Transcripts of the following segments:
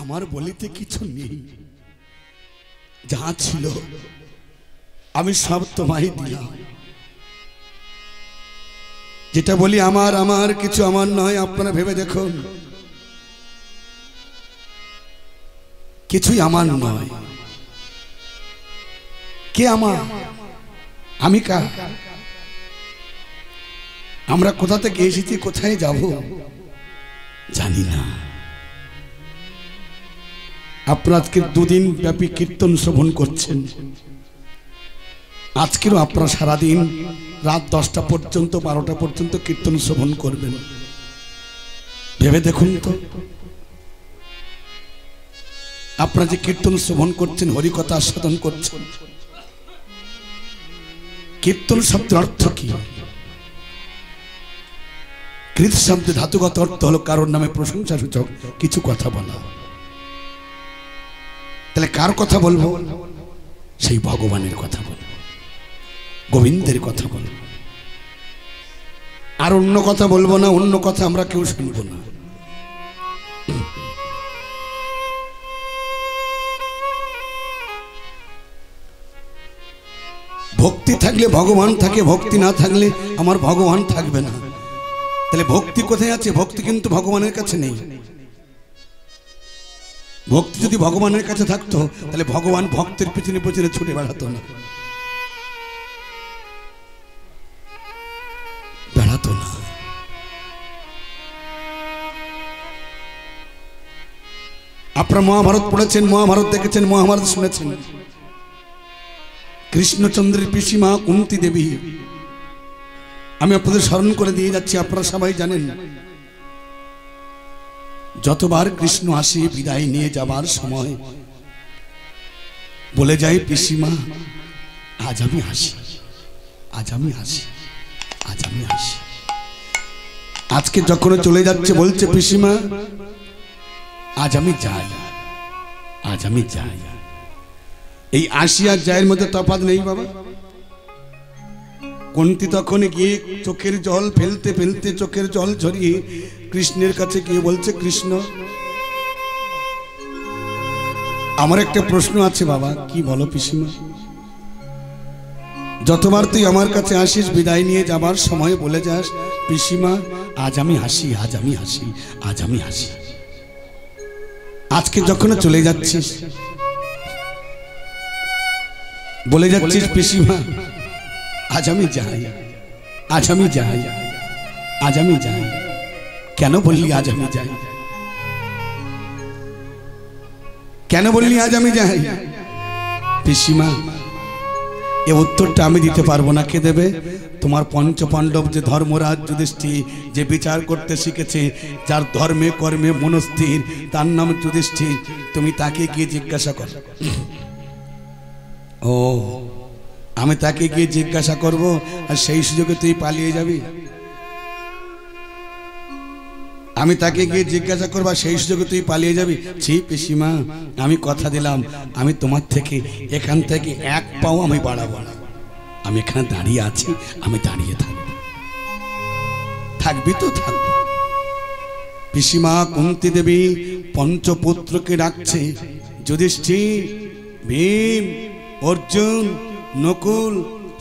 আমার বলিতে কিছু নেই, যা ছিল আমি সব তোমায় দিলাম। যেটা বলি আমার আমার কিছু আমার নয়, আপনারা ভেবে দেখুন, কিছুই আমার নয়। কে আমার? আমি কার? আমরা কোথা থেকে এসেছি, কোথায় যাব জানি না। আপনারা আজকে দুদিন ব্যাপী কীর্তন শ্রবণ করছেন। আজকেরও আপনারা সারাদিন রাত 10টা পর্যন্ত 12টা পর্যন্ত কীর্তন শ্রবণ করবেন। ভেবে দেখুন তো, আপনারা যে কীর্তন শ্রবণ করছেন, হরিকথা আস্বাদন করছেন, কীর্তন শব্দের অর্থ কি? কৃত শব্দের ধাতুগত অর্থ হলো কারোর নামে প্রশংসা সূচক কিছু কথা বলা। তাহলে কার কথা বলবো? সেই ভগবানের কথা বলবো, গোবিন্দের কথা বলবো। আর অন্য কথা বলবো না, অন্য কথা আমরা কেউ শুনবো না। ভক্তি থাকলে ভগবান থাকে, ভক্তি না থাকলে আমার ভগবান থাকবে না। তাহলে ভক্তি কোথায় আছে? ভক্তি কিন্তু ভগবানের কাছে নেই। ভক্তি যদি ভগবানের কাছে থাকতো তাহলে ভগবান ভক্তের পিছনে পিছনে ছুটে বেড়াতো না, বেড়াতো না। আপনারা মহাভারত পড়েছেন, মহাভারত দেখেছেন, মহাভারত শুনেছেন। কৃষ্ণচন্দ্রের পিসিমা কুন্তি দেবী, আমি আপনাদের স্মরণ করে দিয়ে যাচ্ছি, আপনারা সবাই জানেন। যতবার কৃষ্ণ আসে বিদায় নিয়ে যাবার সময় বলে যায়, পিসিমা আজ আমি হাসি, আজ আমি হাসি, আজ আমি হাসি। আজকে যখন চলে যাচ্ছে বলছে, পিসিমা আজ আমি যাই, আজ আমি যাই। এই আসি আর যায়ের মধ্যে তফাৎ নেই বাবা। কুন্তি তখন গিয়ে চোখের জল ফেলতে ফেলতে, চোখের জল ঝরিয়ে কৃষ্ণের কাছে গিয়ে বলছে, কৃষ্ণ আমার একটা প্রশ্ন আছে বাবা। কি বলো পিসিমা? যতবার তুই আমার কাছে আসিস বিদায় নিয়ে যাবার সময় বলে যাস, পিসিমা আজ আমি হাসি, আজ আমি হাসি, আজ আমি হাসি। আজকে যখন চলে যাচ্ছিস বলে যাচ্ছিস, পিসিমা আজ আমি যাই, আজ আমি যাই, আজ আমি যাই। কেন বললি আজ আমি যাই? কেন বললি আজ আমি যাই? পিসিমা এ উত্তরটা আমি দিতে পারবো না। কে দেবে? তোমার পঞ্চপাণ্ডব যে ধর্মরাজ যুধিষ্ঠির, যে বিচার করতে শিখেছে, যার ধর্মে কর্মে মনস্থির, তার নাম যুধিষ্ঠির। তুমি তাকে গিয়ে জিজ্ঞাসা করো। ও, আমি তাকে গিয়ে জিজ্ঞাসা করব আর সেই সুযোগে তুই পালিয়ে যাবি? আমি তাকে গিয়ে জিজ্ঞাসা করবো সেই সুযোগে তুই পালিয়ে যাবি? ছি পিসিমা, আমি কথা দিলাম আমি তোমার থেকে এখান থেকে এক পাও আমি বাড়াবো না। আমি এখানে দাঁড়িয়ে আছি, আমি দাঁড়িয়ে থাকবো। থাকবি তো থাকবো। পিসিমা কুন্তি দেবী পঞ্চপুত্রকে ডাকছে, যুধিষ্ঠির, ভীম, অর্জুন, নকুল,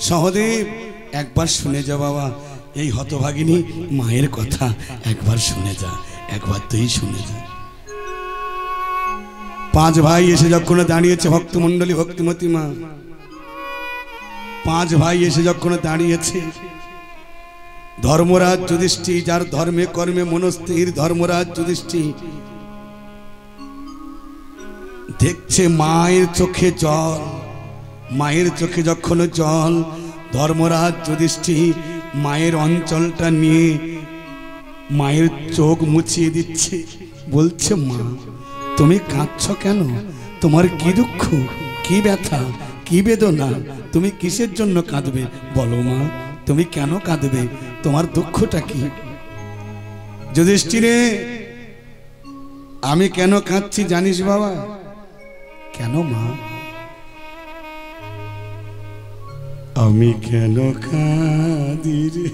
সহদেব, একবার শুনে যা বাবা। এই হতভাগিনী মায়ের কথা একবার শুনে যা, একবার তুই শুনে যা। 5 ভাই এসে যখন দাঁড়িয়েছে, ভক্তমণ্ডলী, ভক্তিমতী মা, 5 ভাই এসে যখন দাঁড়িয়েছে, ধর্মরাজ যুধিষ্ঠির, যার ধর্মে কর্মে মনস্থির, ধর্মরাজ যুধিষ্ঠির দেখছে মায়ের চোখে জল। মায়ের চোখে যখন জল, ধর্মরাজ যুধিষ্ঠির মায়ের অঞ্চলটা নিয়ে মায়ের চোখ মুছিয়ে দিচ্ছে। বলছে, মা তুমি কাঁদছ কেন? তোমার কি দুঃখ, কি ব্যথা, কি বেদনা? তুমি কিসের জন্য কাঁদবে? বলো মা, তুমি কেন কাঁদবে? তোমার দুঃখটা কি? যুধিষ্ঠিরে, আমি কেন কাঁদছি জানিস বাবা? কেন মা? আমি কেন কাঁদি রে?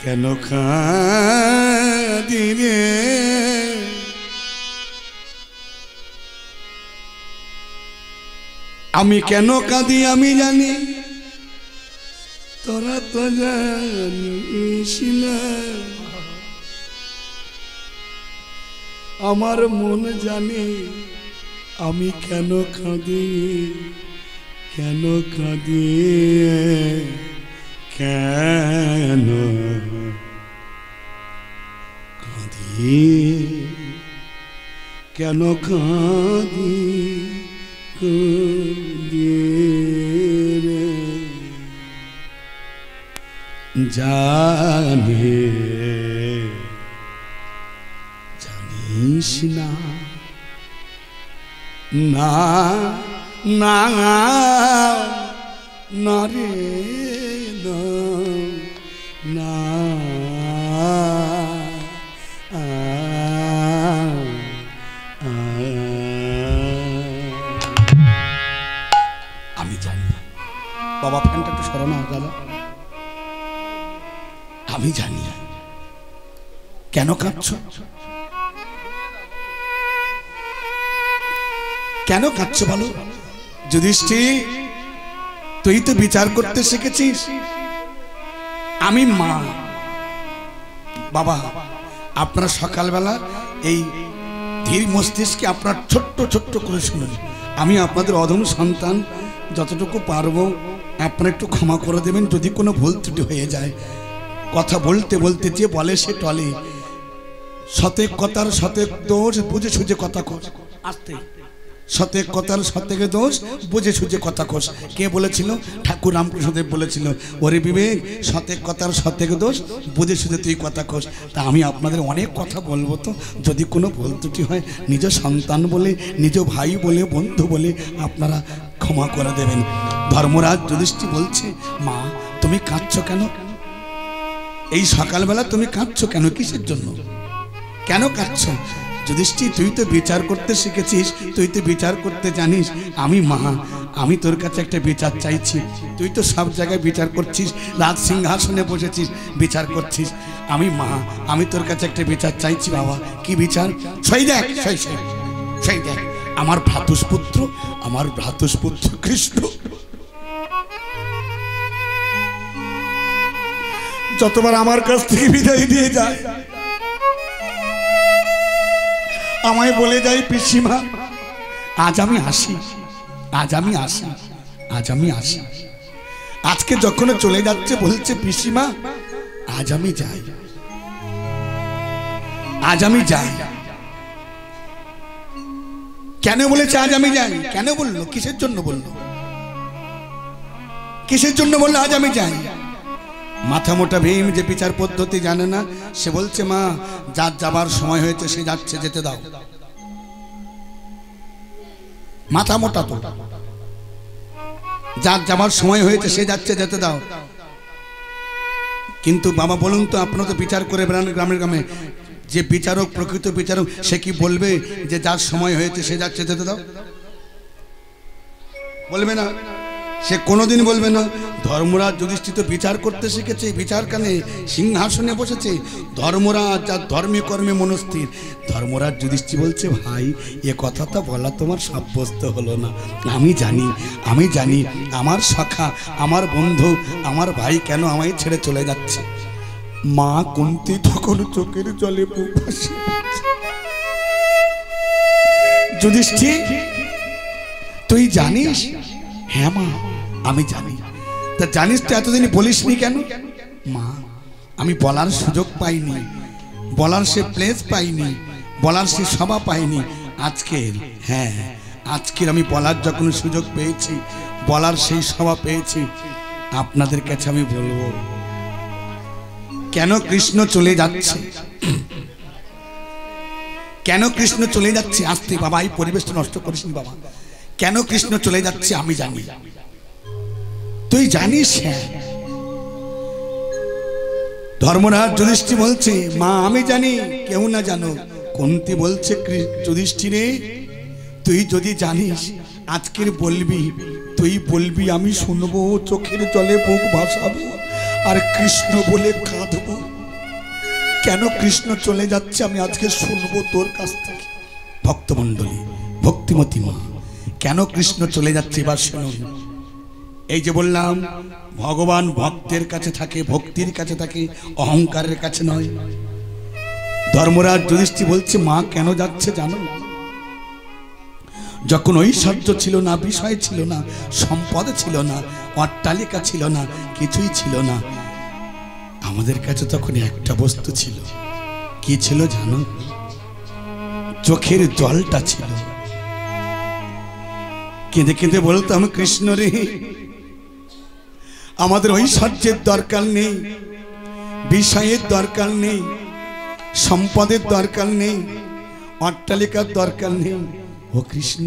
কেন কাঁদি রে আমি কেন কাঁদি আমি জানি তোরা তো জানিস না আমার মন জানে আমি কেন কাঁদি কেন কাঁদি কেন কাঁদি কেন কাঁদি কাঁদি রে জানে জানিস না না না না রে না আমি জানি বাবা ফ্যানটা একটু সরানো দাদা আমি জানি কেন কাঁদছো কেন কাঁদছো বলো যুধিষ্ঠির তুই তো বিচার করতে শিখেছিস আমি মা বাবা আপনার সকালবেলা এই ধীর মস্তিষ্কে আপনার ছোট্ট ছোট্ট করে শুনুন আমি আপনাদের অধম সন্তান যতটুকু পারবো আপনারা একটু ক্ষমা করে দেবেন যদি কোনো ভুল ত্রুটি হয়ে যায় কথা বলতে বলতে যে বলে সে টলে শতেক কথার শতেক দোষ বুঝে সুঝে কথা কর আসতে শতেক কথার শতেক দোষ বুঝে সুঝে কথা কস কে বলেছিল ঠাকুর রামকৃষ্ণদেব বলেছিল ওরে বিবেক শতেক কথার শতেক দোষ বুঝে সুঝে তুই কথা কস তা আমি আপনাদের অনেক কথা বলবো তো যদি কোনো ভুল ত্রুটি হয় নিজ সন্তান বলে নিজ ভাই বলে বন্ধু বলে আপনারা ক্ষমা করে দেবেন ধর্মরাজ যুধিষ্ঠির বলছে মা তুমি কাঁদছো কেন এই সকালবেলা তুমি কাঁদছো কেন কিসের জন্য কেন কাঁদছো যুধিষ্ঠির তুই তো বিচার করতে শিখেছিস তুই তো বিচার করতে জানিস আমি মা আমি তোর কাছে একটা বিচার চাইছি তুই তো সব জায়গায় বিচার করছিস রাজ সিংহাসনে বসেছিস বিচার করছিস আমি মা আমি তোর কাছে একটা বিচার চাইছি বাবা কি বিচার সেই দেখ সেই দেখ আমার ভ্রাতুষ্পুত্র কৃষ্ণ যতবার আমার কাছ থেকে বিদায় দিয়ে যায় আমায় বলে যাই পিসিমা আজ আমি আসি আজকে যখন চলে যাচ্ছে বলছে পিসিমা আজ আমি যাই কেন বলেছে আজ আমি যাই কেন বললো কিসের জন্য বললো আজ আমি যাই মাথা মোটা ভীম যে বিচার পদ্ধতি জানে না সে বলছে মা যার যাবার সময় হয়েছে সে যাচ্ছে যেতে দাও মাথা মোটা তো যার যাবার সময় হয়েছে সে যাচ্ছে যেতে দাও কিন্তু বাবা বলুন তো আপনারা তো বিচার করে বেড়ান গ্রামের গ্রামে যে বিচারক প্রকৃত বিচারক সে কি বলবে যে যার সময় হয়েছে সে যাচ্ছে যেতে দাও বলবে না সে কোনোদিন বলবে না ধর্মরাজ যুধিষ্ঠির তো বিচার করতে শিখেছে বিচার কানে সিংহাসনে বসেছে ধর্মরাজ যার ধর্মে কর্মে মনস্থির ধর্মরাজ যুধিষ্ঠির বলছে ভাই এ কথাটা বলা তোমার সাব্যস্ত হলো না আমি জানি আমার সখা আমার বন্ধু আমার ভাই কেন আমায় ছেড়ে চলে যাচ্ছে মা কুন্তি তখন চোখের জলে বুক ভাসিয়ে যুধিষ্ঠির তুই জানিস হ্যাঁ মা আমি জানি তা জানিস তো এতদিন বলিসনি কেন মা আমি বলার সুযোগ পাইনি বলার সে প্লেস পাইনি বলার সে সভা পাইনি আজকের আমি বলার যখন সুযোগ পেয়েছি বলার সেই সভা পেয়েছি আপনাদের কাছে আমি বলবো কেন কৃষ্ণ চলে যাচ্ছে আসতে বাবা এই পরিবেশটা নষ্ট করিসনি বাবা কেন কৃষ্ণ চলে যাচ্ছে আমি জানি তুই জানিস হ্যাঁ ধর্মরাজ যুধিষ্ঠির বলছে মা আমি জানি কেউ না জানো কুন্তি বলছে যুধিষ্ঠিরে তুই যদি জানিস আজকের তুই বলবি আমি শুনবো চোখের জলে বুক ভাসাবো আর কৃষ্ণ বলে কাঁদবো কেন কৃষ্ণ চলে যাচ্ছে আমি আজকে শুনবো তোর কাছ থেকে। ভক্তমণ্ডলী, ভক্তিমতী মা, কেন কৃষ্ণ চলে যাচ্ছে এবার শুনুন। এই যে বললাম ভগবান ভক্তের কাছে থাকে, ভক্তির কাছে থাকে, অহংকারের কাছে নয়। ধর্মরাজ যুধিষ্ঠির বলছে মা কেন যাচ্ছে জানো? যখন ঐশ্বর্য ছিল না, বিষয় ছিল না, সম্পদ ছিল না, অট্টালিকা ছিল না, কিছুই ছিল না, আমাদের কাছে তখন একটা বস্তু ছিল। কি ছিল জানো? চোখের জলটা ছিল। কেঁদে কেঁদে বলতাম কৃষ্ণ রে, আমাদের ঐশ্বর্যের দরকার নেই, বিষয়ের দরকার নেই, সম্পদের দরকার নেই, অট্টালিকার দরকার নেই। ও কৃষ্ণ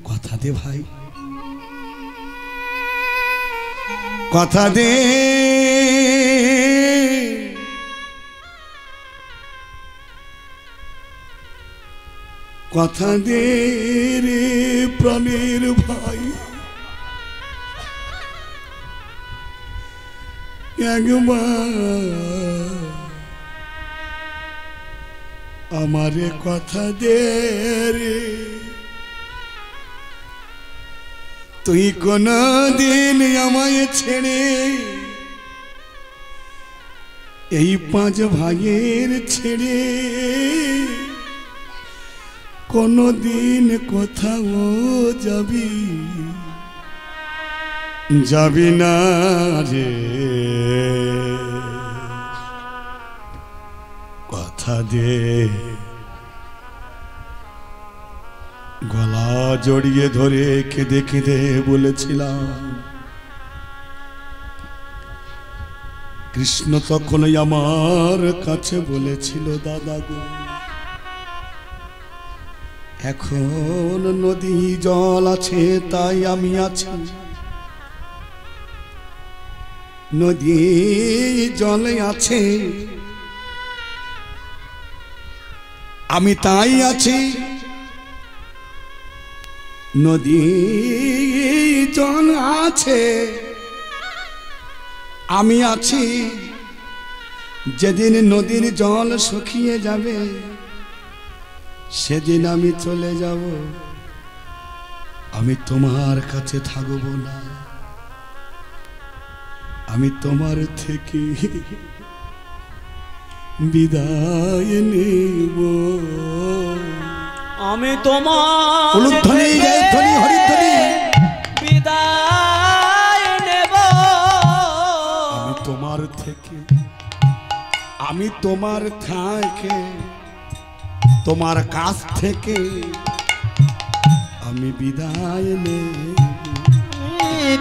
কথা দে ভাই, কথা দে, কথা দে রে প্রাণের ভাই, একবার আমারে কথা দে রে। তুই কোনদিন আমায় ছেড়ে এই 5 ভাইয়ের ছেড়ে কোনদিন কোথাও যাবি যাবি না রে, কথা দে। গলা জড়িয়ে ধরে কেঁদে কেঁদে বলেছিলাম। কৃষ্ণ তখনই আমার কাছে বলেছিল দাদা গো, এখন নদী জল আছে তাই আমি আছি, নদী জলে আছে আমি তাই আছি, নদী জল আছে আমি আছি। যেদিন নদীর জল শুকিয়ে যাবে সেদিন আমি চলে যাব, আমি তোমার কাছে থাকব না, আমি তোমার থেকে বিদায় নেব। আমি তোমার বিদায় নেব, আমি তোমার থেকে, আমি তোমার থেকে, তোমার কাছ থেকে আমি বিদায় নেব,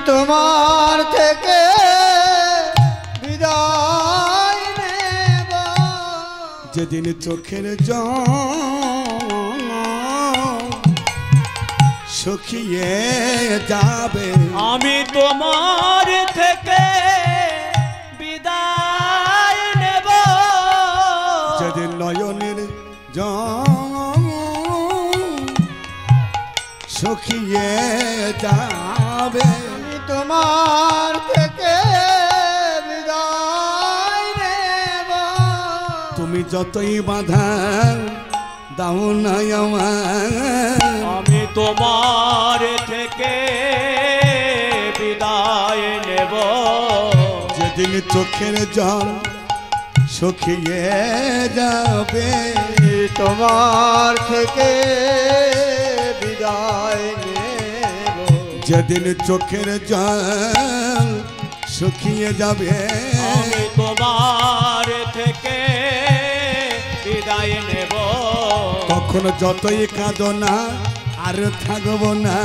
তোমার থেকে বিদায় নেব। যেদিন চোখের জল শুকিয়ে যাবে আমি তোমার থেকে বিদায় নেব, যেদিন নয়নের জল শুকিয়ে যাবে তোমার থেকে বিদায় নেব। তুমি যতই বাধা দাও না আমায়, আমি তোমার থেকে বিদায় নেব, যেদিন চোখের জল শুকিয়ে যাবে তোমার থেকে বিদায় নেব, যেদিন চোখের জল শুকিয়ে যাবে আমি তোমার থেকে বিদায় নেব। তখন যতই কাঁদো না আর থাকবো না,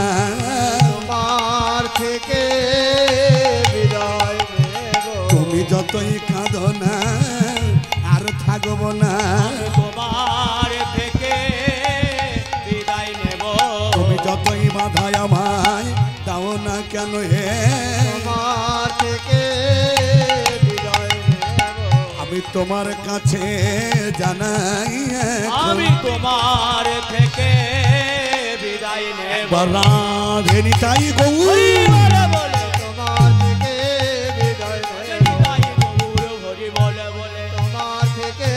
তোমার থেকে বিদায় নেব, তুমি যতই কাঁদো না আর থাকবো না, তোমার থেকে বিদায় নেব, তুমি যতই বাধায় আমায় দাও না কেন হে, তোমার থেকে বিদায় নেব, আমি তোমার কাছে জানাই আমি তোমার থেকে বিদায় নেব। রাধেনি তাই গৌরী বলে বলে তোমার থেকে বিদায় নেব, গৌর হরি বলে বলে তোমার থেকে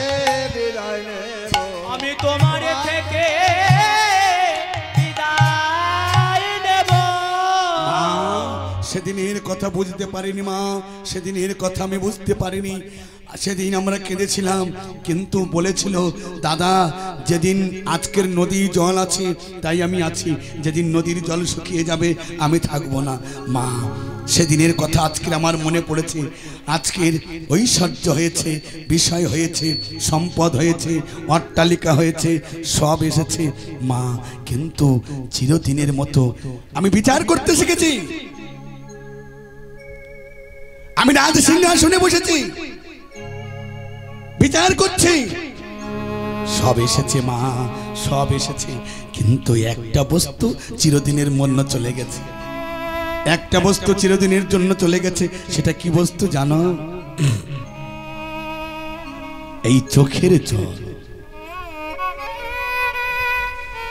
সেদিনের কথা বুঝতে পারিনি মা, সেদিনের কথা আমি বুঝতে পারিনি। সেদিন আমরা কেঁদেছিলাম, কিন্তু বলেছিল দাদা যেদিন আজকের নদী জল আছে তাই আমি আছি, যেদিন নদীর জল শুকিয়ে যাবে আমি থাকবো না। মা সেদিনের কথা আজকের আমার মনে পড়েছে। আজকের ঐশ্বর্য হয়েছে, বিষয় হয়েছে, সম্পদ হয়েছে, অট্টালিকা হয়েছে, সব এসেছে মা, কিন্তু চিরদিনের মতো আমি বিচার করতে শিখেছি। আমি রাজ সিংহাসনে বসেছি, বিচার করছি। সব এসেছে মা, সব এসেছে, কিন্তু একটা বস্তু চিরদিনের জন্য চলে গেছে। একটা বস্তু চিরদিনের জন্য চলে গেছে। সেটা কি বস্তু জানো? এই চোখের জল।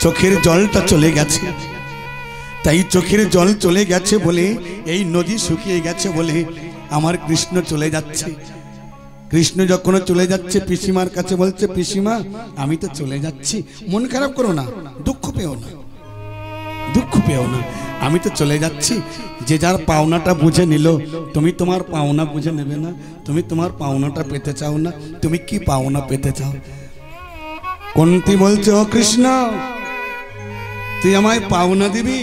চোখের জলটা চলে গেছে। তাই চোখের জল চলে গেছে বলে, এই নদী শুকিয়ে গেছে বলে আমার কৃষ্ণ চলে যাচ্ছে। কৃষ্ণ যখন চলে যাচ্ছে পিসিমার কাছে বলছে, পিসিমা আমি তো চলে যাচ্ছি, মন খারাপ করো না, দুঃখ পেও না, দুঃখ পেও না, আমি তো চলে যাচ্ছি। যে যার পাওনাটা বুঝে নিল, তুমি তোমার পাওনা বুঝে নেবে না? তুমি তোমার পাওনাটা পেতে চাও না? তুমি কি পাওনা পেতে চাও? কুন্তী বলছে, ও কৃষ্ণ তুই আমায় পাওনা দিবি?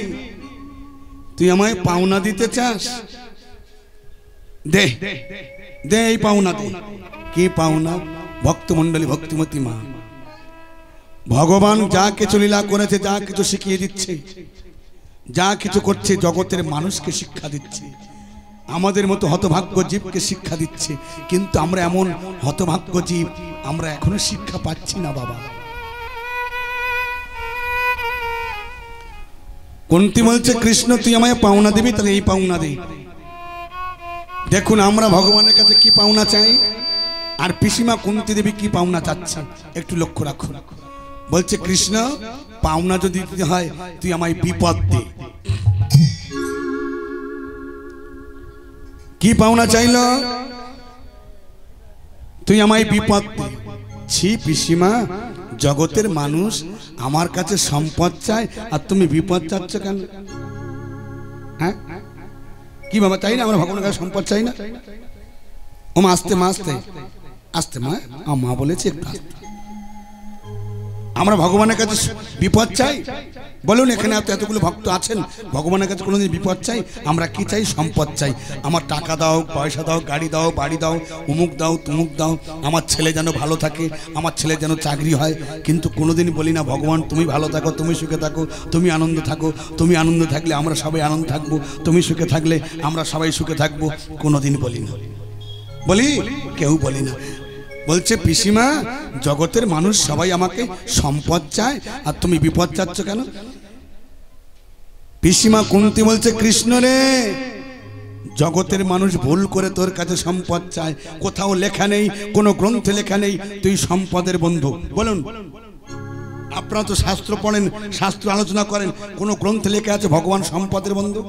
তুই আমায় পাওনা দিতে চাস? দে দে এই পাওনা দে। কি পাওনা? ভক্তমণ্ডলী, ভক্তিমতী মা ভগবান যা কিছু লীলা করেছে, যা কিছু শিখিয়ে দিচ্ছে, যা কিছু করছে জগতের মানুষকে শিক্ষা দিচ্ছে, আমাদের মতো হতভাগ্য জীবকে শিক্ষা দিচ্ছে। কিন্তু আমরা এমন হতভাগ্য জীব, আমরা এখনো শিক্ষা পাচ্ছি না বাবা। কুন্তী বলছে, কৃষ্ণ তুই আমায় পাওনা দিবি? তাহলে এই পাওনা দে। দেখুন আমরা ভগবানের কাছে কি পাওনা চাই, আর পিসিমা কুন্তী দেবী কি পাওনা চাচ্ছে, একটু লক্ষ্য রাখুন। বলছে, কৃষ্ণ পাওনা যদি দিতে হয় তুই আমায় বিপদ দে। কি পাওনা চাইল? তুই আমায় বিপদ দে। ছি পিসিমা, জগতের মানুষ আমার কাছে সম্পদ চায় আর তুমি বিপদ চাচ্ছ কেন? হ্যাঁ কি বাবা, চাই না আমরা ভগবানের কাছে সম্পদ চাই না? ও মা আস্তে, মা আস্তে আস্তে, মা মা বলেছে একটু আস্তে। আমরা ভগবানের কাছে বিপদ চাই? বলুন এখানে এতগুলো ভক্ত আছেন, ভগবানের কাছে কোনোদিন বিপদ চাই? আমরা কি চাই? সম্পদ চাই। আমার টাকা দাও, পয়সা দাও, গাড়ি দাও, বাড়ি দাও, অমুক দাও, তুমুক দাও, আমার ছেলে যেন ভালো থাকে, আমার ছেলে যেন চাকরি হয়। কিন্তু কোনোদিন বলি না ভগবান তুমি ভালো থাকো, তুমি সুখে থাকো, তুমি আনন্দে থাকো, তুমি আনন্দে থাকলে আমরা সবাই আনন্দ থাকবো, তুমি সুখে থাকলে আমরা সবাই সুখে থাকবো। কোনোদিন বলি না, বলি? কেউ বলি না। বলছে পিসিমা জগতের মানুষ সবাই আমাকে সম্পদ চায় আর তুমি বিপদ চাচ্ছ কেন? পিসিমা কুন্তী বলছে, কৃষ্ণ রে জগতের মানুষ ভুল করে তোর কাছে সম্পদ চায়, কোথাও লেখা নেই, কোনো গ্রন্থে লেখা নেই তুই সম্পদের বন্ধু। বলুন আপনারা তো শাস্ত্র পড়েন, শাস্ত্র আলোচনা করেন, কোন গ্রন্থে লেখা আছে ভগবান সম্পদের বন্ধু?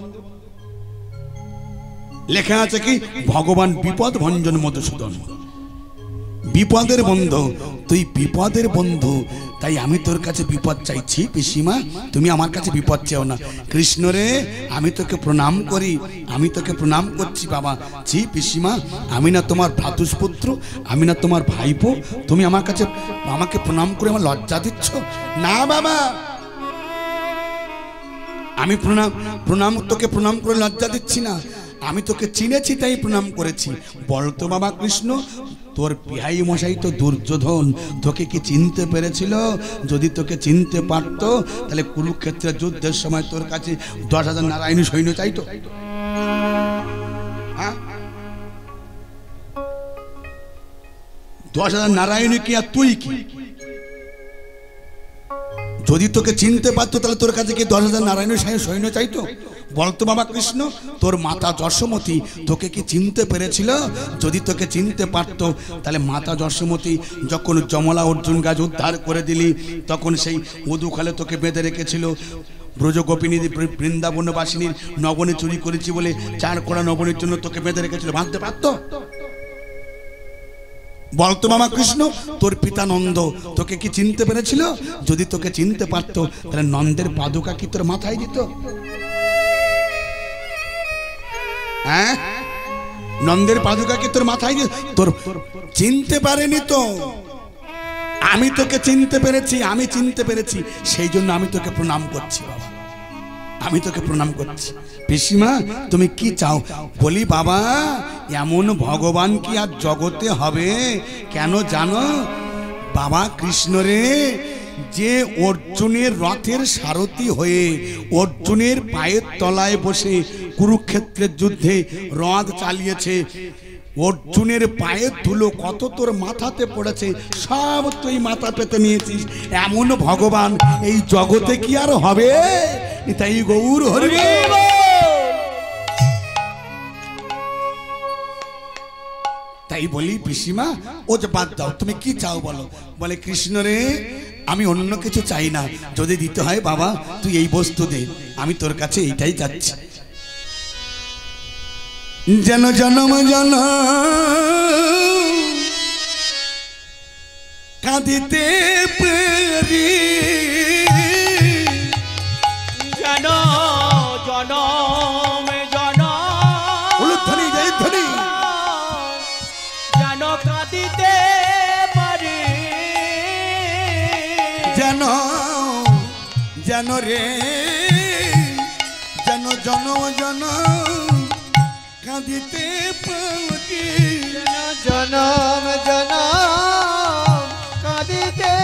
লেখা আছে কি ভগবান বিপদ ভঞ্জন মধুসূদন, বিপদের বন্ধু। তুই বিপদের বন্ধু, তাই আমি তোর কাছে বিপদ চাইছি। পিসিমা তুমি আমার কাছে বিপদ চাও না। কৃষ্ণ রে আমি তোকে প্রণাম করি, আমি তোকে প্রণাম করছি বাবা। ছি পিসিমা আমি না তোমার ভ্রাতুষ্পুত্র, আমি না তোমার ভাইপো, তুমি আমার কাছে আমাকে প্রণাম করে আমার লজ্জা দিচ্ছ? না বাবা, আমি প্রণাম তোকে প্রণাম করে লজ্জা দিচ্ছি না, আমি তোকে চিনেছি তাই প্রণাম করেছি। বলতো বাবা কৃষ্ণ তোর বিহাই মশাই তো দুর্যোধন, তোকে কি চিনতে পেরেছিল? যদি তোকে চিনতে পারত তাহলে কুরুক্ষেত্রের যুদ্ধের সময় তোর কাছে 10,000 নারায়ণী সৈন্য চাইতো। 10,000 নারায়ণী কি আর তুই কি? যদি তোকে চিনতে পারতো তাহলে তোর কাছে কি 10,000 নারায়ণী সৈন্য চাইতো? বলতো বাবা কৃষ্ণ তোর মাতা যশোমতী তোকে কি চিনতে পেরেছিল? যদি তোকে চিনতে পারতো তাহলে মাতা যশোমতী যখন যমলা অর্জুন গাছ উদ্ধার করে দিলি তখন সেই মধুখালে তোকে বেঁধে রেখেছিল। ব্রজগোপিনী বৃন্দাবনবাসিনীর নবনী চুরি করেছি বলে 4 কোড়া নবনীর জন্য তোকে বেঁধে রেখেছিল, ভাবতে পারতো? বলতো মামা কৃষ্ণ তোর পিতা নন্দ তোকে কি চিনতে পেরেছিল? যদি তোকে চিনতে পারতো তাহলে নন্দের পাদুকা কি তোর মাথায় দিত? হ্যাঁ, নন্দের পাদুকাকে তোর মাথায় তোর চিনতে পারেনি তো, আমি তোকে চিনতে পেরেছি, আমি চিনতে পেরেছি, সেই জন্য আমি তোকে প্রণাম করছি বাবা, আমি তোকে প্রণাম করছি। পিসিমা তুমি কি চাও? বলি বাবা এমন ভগবান কি আর জগতে হবে? কেন জানো বাবা, কৃষ্ণ রে যে অর্জুনের রথের সারথি হয়ে অর্জুনের পায়ের তলায় বসে কুরুক্ষেত্রের যুদ্ধে রথ চালিয়েছে, অর্জুনের পায়ের ধুলো কত তোর মাথাতে পড়েছে, সব তুই মাথা পেতে নিয়েছিস, এমন ভগবান এই জগতে কি আর হবে? তাই গৌর হরি বল। তাই বলি পিসিমা ও যে বাদ দাও, তুমি কি চাও বলো? বলে কৃষ্ণ রে আমি অন্য কিছু চাই না, যদি দিতে হয় বাবা তুই এই বস্তু দে, আমি তোর কাছে এইটাই চাচ্ছি। যেন জনম জন কাঁদিতে পারি, যেন জনম জনম উলুধ্বনি জয়ধ্বনি যেন কাঁদিতে পারি, যেন যেন রে যেন জনম জন কাঁদিতে পারি, জনম জনম কাঁদিতে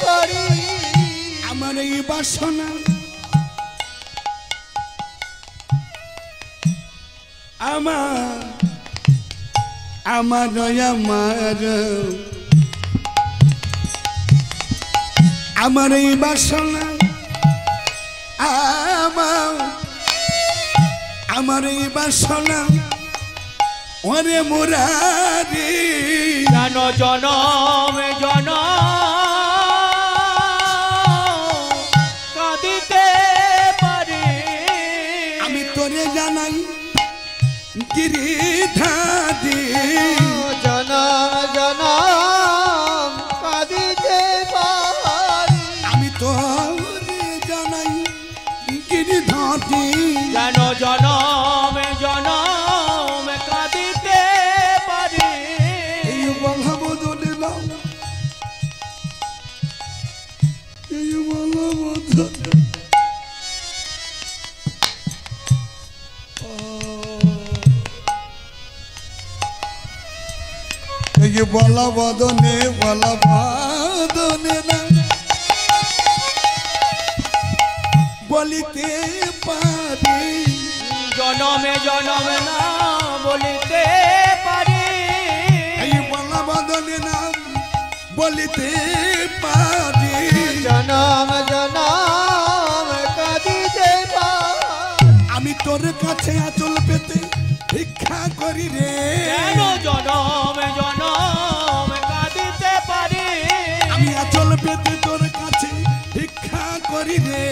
পারি। আমার এই বাসনা আমার আমার আমার এই বাসনা আমার এই বাসনা ওরে মুরারি, যেন জনম জনম কাঁদিতে পারি। আমি তোরে জানাই গিরিধারি, জনম জনম কাঁদিতে পারি। আমি তোরে জানাই গিরিধারি, যেন জনম জনম কাঁদিতে পারি। এই বলা বদলে দাও, এই বলা বদলে এই বলা বদনে বলা বদনে না বলিতে পারি, জনমে জনমে না বলিতে পারি। এই বলা বদনে না বলিতে পারি, জনম জনম কাঁদিতে পারি। আমি তোর কাছে আঁচল পেতে ভিক্ষা করি রে, যেন জনম জনম কাঁদিতে পারি। আমি আঁচল পেতে তোর কাছে ভিক্ষা করি রে,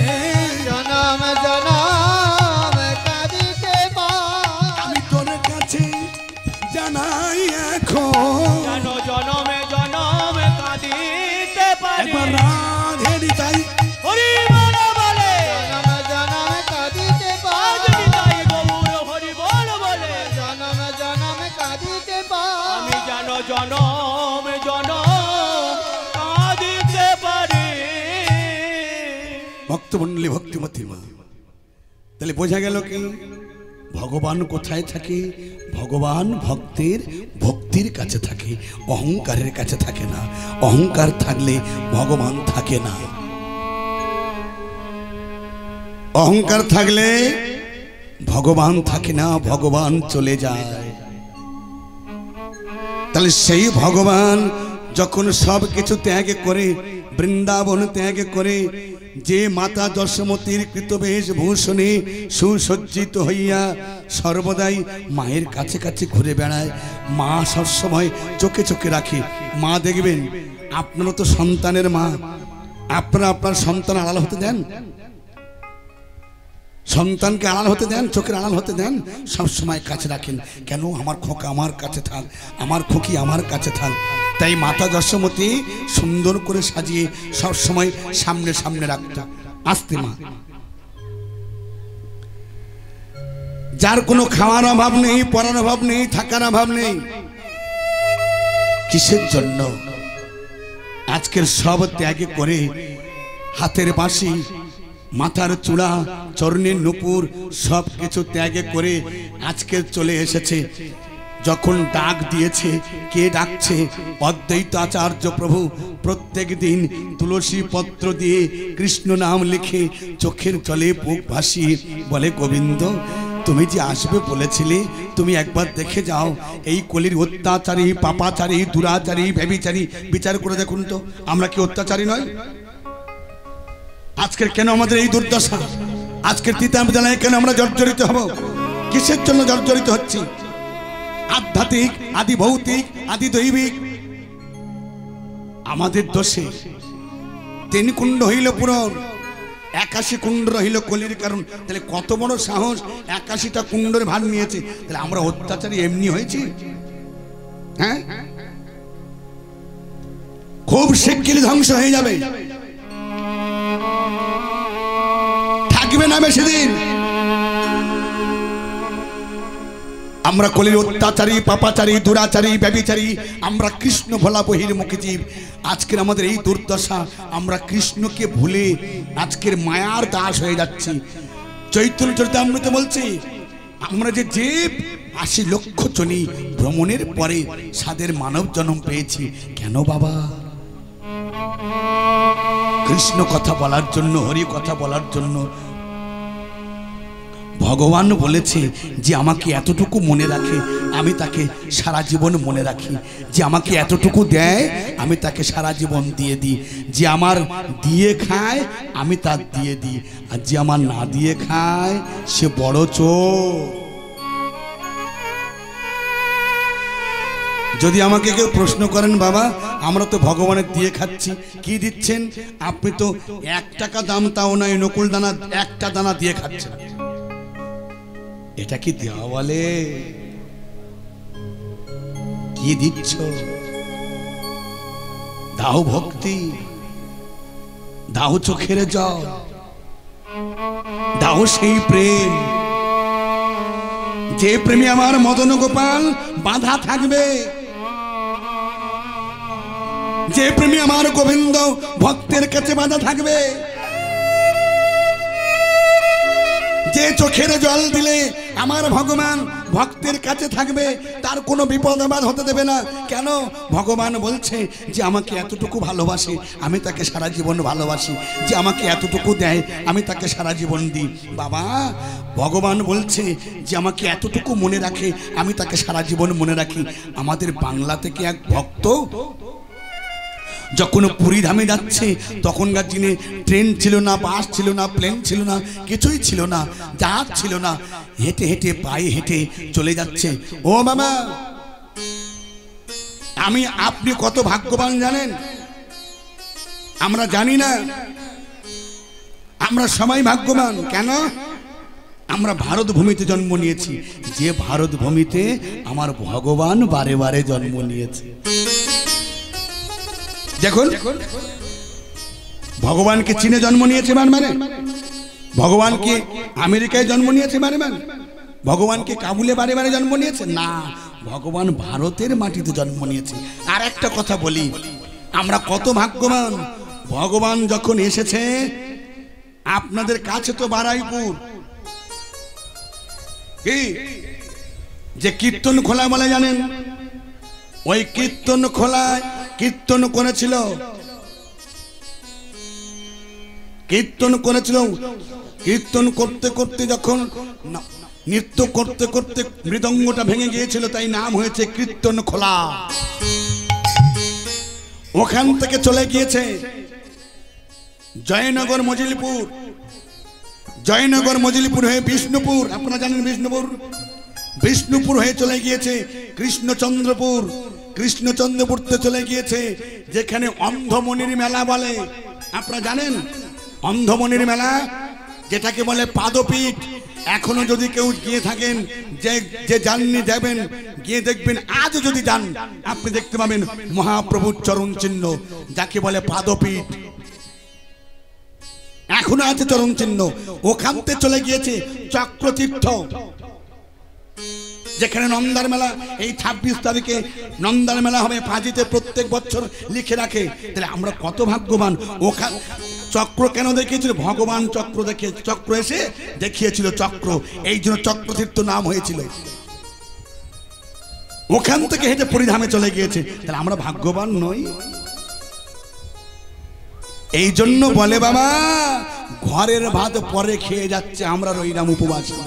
জনম জনম কাঁদিতে পারি। আমি তোর কাছে জানাই এখন, যেন জনমে জনম কাঁদিতে পারি। একবার রাধেরি তাই হরি বল বলে জনম জনম কাঁদিতে পারি। তাই গৌর হরি বল বলে জনম জনম কাঁদিতে পারি। আমি যেন জনম জনম কাঁদিতে পারি। ভক্তমণ্ডলী ভক্তিমতী মা, তাহলে বোঝা গেল কি ভগবান কোথায় থাকে? ভগবান ভক্তের ভক্তির কাছে থাকে, অহংকারের কাছে থাকে না। অহংকার থাকলে ভগবান থাকে না, অহংকার থাকলে ভগবান থাকে না, ভগবান চলে যায়। তাহলে সেই ভগবান যখন সব কিছু ত্যাগ করে, বৃন্দাবন ত্যাগ করে, যে মাতা যশোমতীর কৃতবেশ ভূষণে সুসজ্জিত হইয়া সর্বদাই মায়ের কাছে কাছে ঘুরে বেড়ায়, মা সবসময় চোখে চোখে রাখে। মা দেখবেন আপনারা তো সন্তানের মা, আপনারা আপনার সন্তান আড়াল হতে দেন? সন্তানকে আড়াল হতে দেন? চোখের আড়াল হতে দেন? সব সময় কাছে রাখেন। কেন? আমার খোকা আমার কাছে থাক, আমার খোকি আমার কাছে থাক। তাই মাতা যশোমতী সুন্দর করে সাজিয়ে সব সময় সামনে সামনে রাখত। আসতে মা, যার কোনো খাওয়ার অভাব নেই, পড়ার অভাব নেই, থাকার অভাব নেই, কিসের জন্য? আজকের সব ত্যাগ করে হাতের বাঁশি, মাথার চূড়া, চরণের নুপুর সব কিছু ত্যাগ করে আজকে চলে এসেছে। যখন ডাক দিয়েছে, কে ডাকছে? অদ্বৈত আচার্য প্রভু প্রত্যেক দিন তুলসী পত্র দিয়ে কৃষ্ণ নাম লিখে চোখের জলে বুক ভাসিয়ে বলে, গোবিন্দ তুমি যে আসবে বলেছিলে, তুমি একবার দেখে যাও এই কলির অত্যাচারী, পাপাচারী, দুরাচারী, ব্যভিচারী বিচার করে দেখুন তো আমরা কি অত্যাচারী নয়? আজকের কেন আমাদের এই দুর্দশা? আজকের তিতাম জ্বালায় কেন আমরা জর্জরিত হব? কিসের জন্য জর্জরিত হচ্ছি? আধ্যাত্মিক, আদি ভৌতিক, আদি দৈবিক আমাদের দোষে। 3 কুণ্ড হইল পূরণ, 81 কুণ্ড রহিল কলির কারণ। তাহলে কত বড় সাহস, 81টা কুণ্ডের ভার নিয়েছে। তাহলে আমরা অত্যাচারী এমনি হয়েছি? হ্যাঁ, খুব শিগগিরই ধ্বংস হয়ে যাবে, থাকবে না বেশি দিন। আমরা কলির অত্যাচারী, পাপাচারী, দুরাচারী, ব্যভিচারী, আমরা কৃষ্ণ ভোলা বহির্মুখী জীব। আজকের আমাদের এই দুর্দশা, আমরা কৃষ্ণকে ভুলে আজকের মায়ার দাস হয়ে যাচ্ছি। চৈতন্য চরিতামৃতে বলছি, আমরা যে 80 লক্ষ জনি ভ্রমণের পরে সাদের মানব জন্ম পেয়েছি। কেন বাবা? কৃষ্ণ কথা বলার জন্য, হরি কথা বলার জন্য। ভগবান বলেছে যে আমাকে এতটুকু মনে রাখে, আমি তাকে সারা জীবন মনে রাখি। যে আমাকে এতটুকু দেয়, আমি তাকে সারা জীবন দিয়ে দিই। যে আমার দিয়ে খায়, আমি তার দিয়ে দিই। আর যে আমার না দিয়ে খায়, সে বড় চোর। যদি আমাকে কেউ প্রশ্ন করেন, বাবা আমরা তো ভগবানের দিয়ে খাচ্ছি, কি দিচ্ছেন? আপনি তো 1 টাকা দাম তাও নয়, নকুল দানা 1টা দানা দিয়ে খাচ্ছেন। এটা কি দেওয়া বলে? কি দিচ্ছ? দাও ভক্তি, দাও চোখের জল, দাও সেই প্রেম, যে প্রেমে আমার মদন গোপাল বাঁধা থাকবে, যে প্রেমে আমার গোবিন্দ ভক্তের কাছে বাঁধা থাকবে, যে চোখের জল দিলে আমার ভগবান ভক্তের কাছে থাকবে, তার কোনো বিপদ আপদ হতে দেবে না। কেন? ভগবান বলছে যে আমাকে এতটুকু ভালোবাসে, আমি তাকে সারা জীবন ভালোবাসি। যে আমাকে এতটুকু দেয়, আমি তাকে সারা জীবন দিই। বাবা ভগবান বলছে যে আমাকে এতটুকু মনে রাখে, আমি তাকে সারা জীবন মনে রাখি। আমাদের বাংলা থেকে এক ভক্ত যখন পুরী ধামে যাচ্ছে, তখনকার দিনে ট্রেন ছিল না, বাস ছিল না, প্লেন ছিল না, কিছুই ছিল না, জাহাজ ছিল না, হেঁটে হেঁটে পায়ে হেঁটে চলে যাচ্ছে। ও বাবা, আমি আপনি কত ভাগ্যবান জানেন? আমরা জানি না। আমরা সবাই ভাগ্যবান। কেন? আমরা ভারত ভূমিতে জন্ম নিয়েছি, যে ভারত ভূমিতে আমার ভগবান বারে বারে জন্ম নিয়েছে। দেখুন, ভগবানকে চীনে জন্ম নিয়েছে মানে, ভগবানকে আমেরিকায় জন্ম নিয়েছে মানে, ভগবানকে কাবুলে বারে বারে জন্ম নিয়েছে না, ভগবান ভারতের মাটিতে জন্ম নিয়েছে। আর একটা কথা বলি, আমরা কত ভাগ্যবান। ভগবান যখন এসেছে আপনাদের কাছে, তো বারাইপুর কি যে কীর্তন খোলা বলে জানেন? ওই কীর্তন খোলায় কীর্তন করেছিল, কীর্তন করেছিল। কীর্তন করতে করতে যখন নৃত্য করতে করতে মৃদঙ্গটা ভেঙে গিয়েছিল, তাই নাম হয়েছে কীর্তন খোলা। ওখান থেকে চলে গিয়েছে জয়নগর, মজিলপুর, জয়নগর মজিলপুর হয়ে বিষ্ণুপুর, আপনারা জানেন বিষ্ণুপুর, বিষ্ণুপুর হয়ে চলে গিয়েছে কৃষ্ণচন্দ্রপুর, কৃষ্ণচন্দ্রপুরতে চলে গিয়েছে যেখানে অন্ধমণির মেলা বলে। আপনারা জানেন অন্ধমণির মেলা, যেটাকে বলে পাদপীঠ। এখনো যদি কেউ গিয়ে থাকেন, যে যাননি যাবেন, গিয়ে দেখবেন। আজ যদি যান আপনি দেখতে পাবেন মহাপ্রভুর চরণ চিহ্ন, যাকে বলে পাদপীঠ। এখনো আছে চরণ চিহ্ন। ওখান থেকে চলে গিয়েছে চক্রতীর্থ, যেখানে নন্দার মেলা এই 26 তারিখে নন্দার মেলা হবে, পাঁজিতে প্রত্যেক বছর লিখে রাখে, তাহলে আমরা কত ভাগ্যবান। ওখানে চক্র কেন দেখিয়েছিল? ভগবান চক্র দেখিয়ে, চক্র এসে দেখিয়েছিল চক্র, এই জন্য চক্রতীর্থ নাম হয়েছিল। ওখান থেকে হেঁটে পুরীধামে চলে গিয়েছে, তাহলে আমরা ভাগ্যবান নই? এই জন্য বলে বাবা, ঘরের ভাত পরে খেয়ে যাচ্ছে, আমরা রইলাম উপবাসী।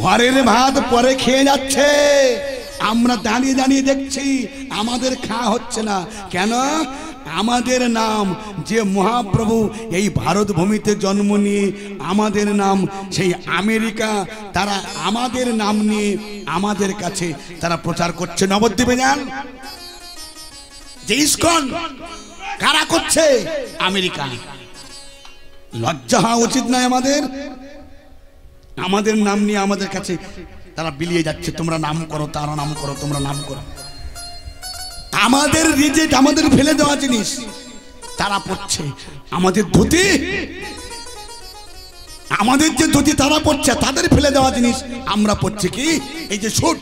ঘরের ভাত পরে খেয়ে যাচ্ছে, আমরা দাঁড়িয়ে দাঁড়িয়ে দেখছি, আমাদের খাওয়া হচ্ছে না। কেন? আমাদের নাম যে মহাপ্রভু এই ভারত ভূমিতে জন্ম নিয়ে আমাদের নাম সেই আমেরিকা, তারা আমাদের নাম নিয়ে আমাদের কাছে তারা প্রচার করছে। নবদ্বীপে যান, যে ইস্কন কারা করছে? আমেরিকা। লজ্জা হওয়া উচিত নয় আমাদের? আমাদের নাম নিয়ে আমাদের কাছে তারা বিলিয়ে যাচ্ছে, তোমরা নাম করো, তারা নাম করো, তোমরা নাম করো। আমাদের রিজেক্ট, আমাদের ফেলে দেওয়া জিনিস তারা পড়ছে। আমাদের ধুতি, আমাদের যে ধুতি তারা পড়ছে, তাদের ফেলে দেওয়া জিনিস আমরা পড়ছি। কি? এই যে শুট,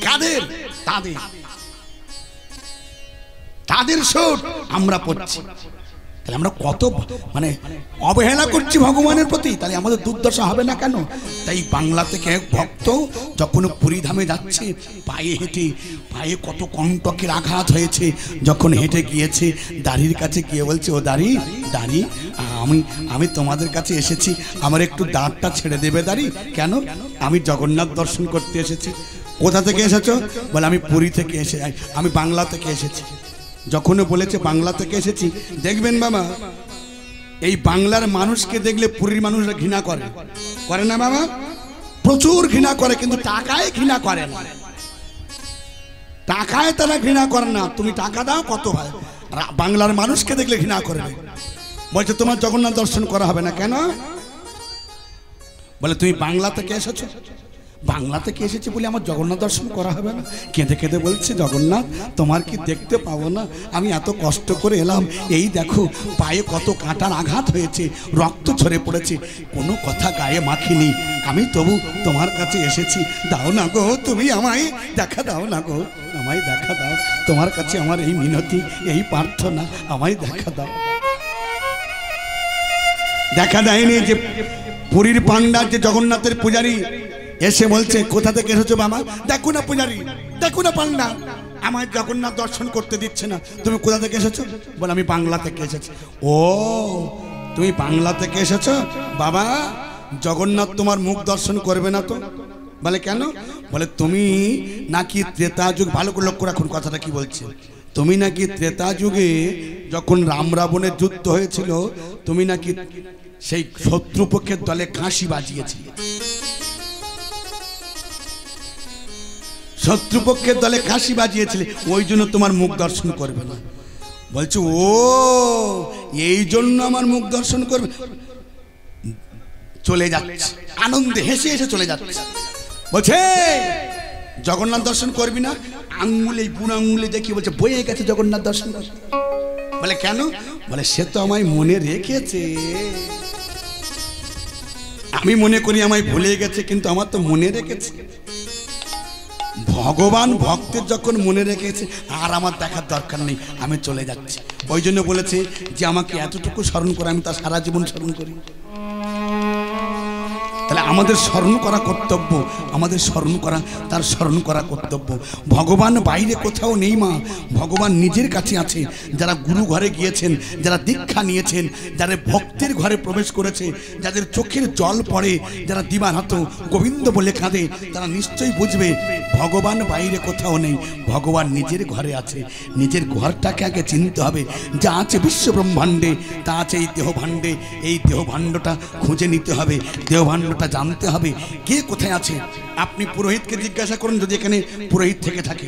কাদের? তাদের, তাদের শুট আমরা পড়ছি। তাহলে আমরা কত মানে অবহেলা করছি ভগবানের প্রতি, তাহলে আমাদের দুর্দশা হবে না কেন? তাই বাংলা থেকে এক ভক্ত যখন পুরীধামে যাচ্ছে, পায়ে হেঁটে, পায়ে কত কণ্টকের আঘাত হয়েছে, যখন হেঁটে গিয়েছে, দাড়ির কাছে গিয়ে বলছে, ও দাড়ি, দাড়ি, আমি তোমাদের কাছে এসেছি, আমার একটু দাঁড়টা ছেড়ে দেবে দাড়ি। কেন? আমি জগন্নাথ দর্শন করতে এসেছি। কোথা থেকে এসেছো? বলে আমি পুরী থেকে এসে, আমি বাংলা থেকে এসেছি। যখন বলেছে বাংলা থেকে এসেছি, দেখবেন বাবা, এই বাংলার মানুষকে দেখলে পুরীর মানুষরা ঘৃণা করে, করে না বাবা? প্রচুর ঘৃণা করে, কিন্তু টাকায় ঘৃণা করে না। টাকায় তারা ঘৃণা করে না, তুমি টাকা দাও কত ভাই। বাংলার মানুষকে দেখলে ঘৃণা করবে, বলছে তোমার জগন্নাথ দর্শন করা হবে না। কেন? বলে তুমি বাংলা থেকে এসেছো, বাংলা থেকে এসেছি বলে আমার জগন্নাথ দর্শন করা হবে না। কেঁদে কেঁদে বলছে, জগন্নাথ তোমার কি দেখতে পাবো না? আমি এত কষ্ট করে এলাম, এই দেখো পায়ে কত কাঁটার আঘাত হয়েছে, রক্ত ঝরে পড়েছে, কোনো কথা গায়ে মাখিনি, আমি তবু তোমার কাছে এসেছি। দাও না গো, তুমি আমায় দেখা দাও না গো, আমায় দেখা দাও, তোমার কাছে আমার এই মিনতি, এই প্রার্থনা, আমায় দেখা দাও। দেখা দেয়নি যে পুরীর পান্ডার যে জগন্নাথের পূজারী এসে বলছে, কোথা থেকে এসেছো বাবা? দেখো না পূজারী, দেখো না পান্ডা, আমার জগন্নাথ দর্শন করতে দিচ্ছে না, তুমি কোথা থেকে এসেছো? বলে আমি বাংলা থেকে এসেছি। ও, তুমি বাংলা থেকে এসেছো? বাবা, জগন্নাথ তোমার মুখ দর্শন করবে না তো? বলে কেন? বলে তুমি নাকি ত্রেতা যুগ, ভালো করে লক্ষ্য রাখুন কথাটা কি বলছে, তুমি নাকি ত্রেতা যুগে যখন রাম রাবণের যুদ্ধ হয়েছিল, তুমি নাকি সেই শত্রুপক্ষের দলে কাঁসি বাজিয়েছিলে, শত্রুপক্ষের দলে কাশি বাজিয়েছিলে, ওই জন্য তোমার মুখ দর্শন করবে না। বলছে ও, এই জন্য আমার মুখ দর্শন করবে। চলে যাচ্ছে আনন্দে, হেসে হেসে চলে যাচ্ছে। বলছে জগন্নাথ দর্শন করবি না? আঙ্গুলে, বুড়ো আঙ্গুলে দেখি বলছে বয়ে গেছে জগন্নাথ দর্শন করবে। বলে কেন? বলে সে তো আমায় মনে রেখেছে, আমি মনে করি আমায় ভুলে গেছে, কিন্তু আমার তো মনে রেখেছে। ভগবান ভক্তের যখন মনে রেখেছে, আর আমার দেখার দরকার নেই, আমি চলে যাচ্ছি। ওই জন্য বলেছে যে আমাকে এতটুকু স্মরণ করে, আমি তার সারা জীবন স্মরণ করি। তাহলে আমাদের স্মরণ করা কর্তব্য, আমাদের স্মরণ করা, তার স্মরণ করা কর্তব্য। ভগবান বাইরে কোথাও নেই মা, ভগবান নিজের কাছে আছে। যারা গুরু ঘরে গিয়েছেন, যারা দীক্ষা নিয়েছেন, যারা ভক্তের ঘরে প্রবেশ করেছে, যাদের চোখের জল পড়ে, যারা দিবানাথ গোবিন্দ বলে কাঁদে, তারা নিশ্চয়ই বুঝবে ভগবান বাইরে কোথাও নেই, ভগবান নিজের ঘরে আছে। নিজের ঘরটাকে আগে চিনতে হবে। যা আছে বিশ্ব ব্রহ্মাণ্ডে তা আছে এই দেহভাণ্ডে, এই দেহভাণ্ডটা খুঁজে নিতে হবে, দেহভাণ্ডটা জানতে হবে কে কোথায় আছে। আপনি পুরোহিতকে জিজ্ঞাসা করুন, যদি এখানে পুরোহিত থেকে থাকে,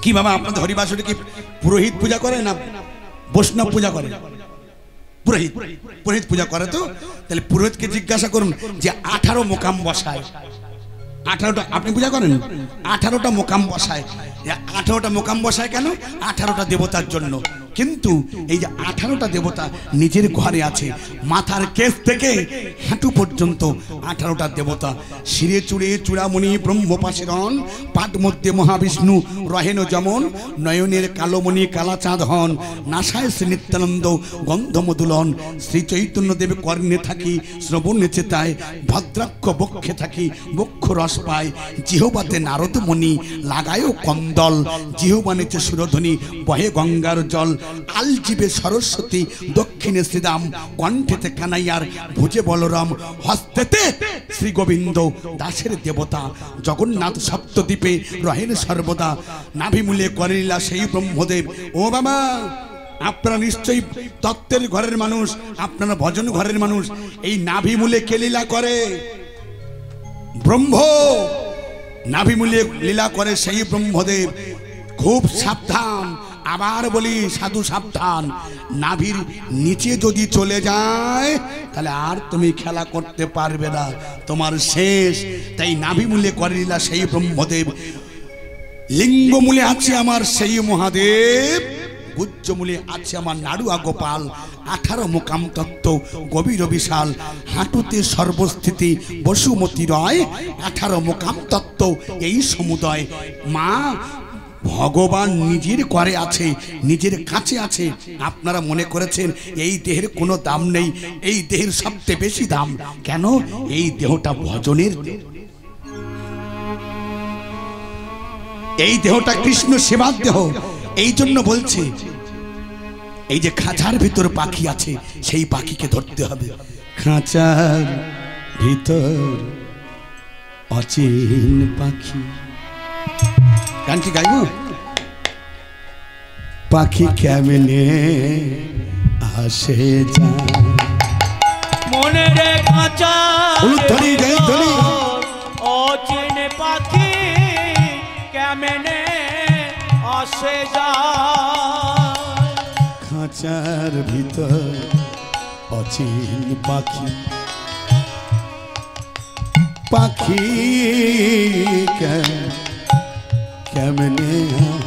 কি বাবা আপনাদের হরিবাসরে কি পুরোহিত পূজা করে না বৈষ্ণব পূজা করে? পুরোহিত, পুরোহিত পূজা করে তো। তাহলে পুরোহিতকে জিজ্ঞাসা করুন যে 18 মোকাম বসায়, 18টা, আপনি পূজা করেন? 18টা মোকাম বসায়। 18টা মোকাম বসায় কেন? 18টা দেবতার জন্য। কিন্তু এই যে 18টা দেবতা নিজের ঘরে আছে, মাথার কেশ থেকে হাঁটু পর্যন্ত 18টা দেবতা। শিরে চূড়ে চূড়ামণি ব্রহ্মপাশিরণ, পাট মধ্যে মহাবিষ্ণু রহেন যেমন, নয়নের কালোমণি কালাচাঁদ হন, নাসায় শ্রী নিত্যানন্দ গন্ধমদুলন, শ্রী চৈতন্যদেব কর্ণে থাকি শ্রবণে চেতায়, ভদ্রাক্ষ বক্ষে থাকি বক্ষ রস পায়, জিহবাতে নারদমণি লাগায়ও কন্দল, জিহবানেছে সুরধ্বনি বহে গঙ্গার জল, আলজিবে সরস্বতী দক্ষিণে শ্রীরাম, কণ্ঠেতে কানাইয়ার ভুজে বলরাম, হস্তেতে শ্রী গোবিন্দ দাসের দেবতা, জগন্নাথ সপ্তদ্বীপে রহেন সর্বদা, নাভিমূলে করেলা সেই ব্রহ্মদেব। ও বাবা, আপনারা নিশ্চয়ই তত্ত্বের ঘরের মানুষ, আপনারা ভজন ঘরের মানুষ। এই নাভিমূলে কে লীলা করে? ব্রহ্ম। নাভিমূলে লীলা করে সেই ব্রহ্মদেব। খুব সাবধান, আবার বলি সাধু সাবধান, নাভির নিচে যদি চলে যায় তাহলে আর তুমি খেলা করতে পারবে না, তোমার শেষ। তাই নাভিমূলে করে লীলা সেই ব্রহ্মদেব, লিঙ্গমূলে আছে আমার সেই মহাদেব, গুজ্জমূলে আছে আমার নাড়ুয়া গোপাল, 18 মোকাম তত্ত্ব গভীর বিশাল, হাঁটুতে সর্বস্থিতি বসুমতী রয়, 18 মোকাম তত্ত্ব এই সমুদয়। মা ভগবান নিজের ঘরে আছে, নিজের কাছে আছে। আপনারা মনে করেছেন এই দেহের কোনো দাম নেই, এই দেহের সবচেয়ে বেশি দাম। কেন? এই দেহটা ভজনের দেহ, এই দেহটা কৃষ্ণ সেবার দেহ। এই জন্য বলছে এই যে খাঁচার ভিতর পাখি আছে, সেই পাখিকে ধরতে হবে। খাঁচার ভিতর অচিন পাখি, গানটি গাইব। পাখি কেমনে আসে যায় মনে রে খাঁচা ধরি গাই ধরি, অচিন পাখি কেমনে আসে যায়, খাঁচার ভিতর অচিন পাখি, পাখি কেমনে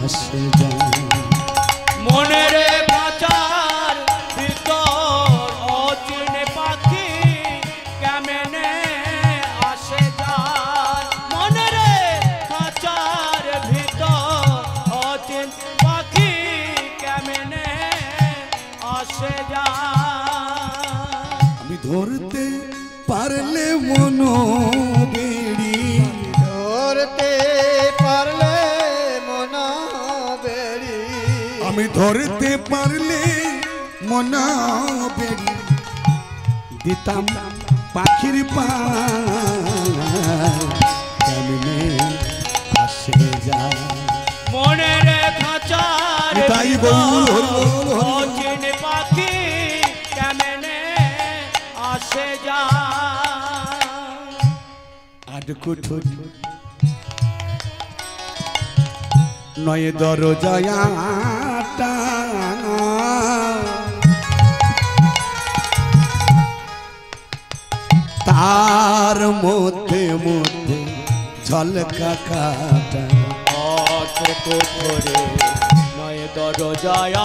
আসে যায় মনে রে খাঁচার ভিতর অচিন পাখি কেমনে আসে যায়, মনে রে খাঁচার ভিতর অচিন পাখি কেমনে আসে যায়। আমি ধরতে পারলে মন বেড়ি, ধরতে পারলে মনা বেড়ি, আমি ধরতে পারলে মন বেড়ি, দিতাম পাখির পা কেমনে আসে যায় মনে রে খাঁচার তাই বল অচিন পাখি কেমনে আসে যায়। আটকুঠো নয় দরজায়াটা, তার মধ্যে মধ্যে ঝলকা কাটা, কোঠরে নয় দরজায়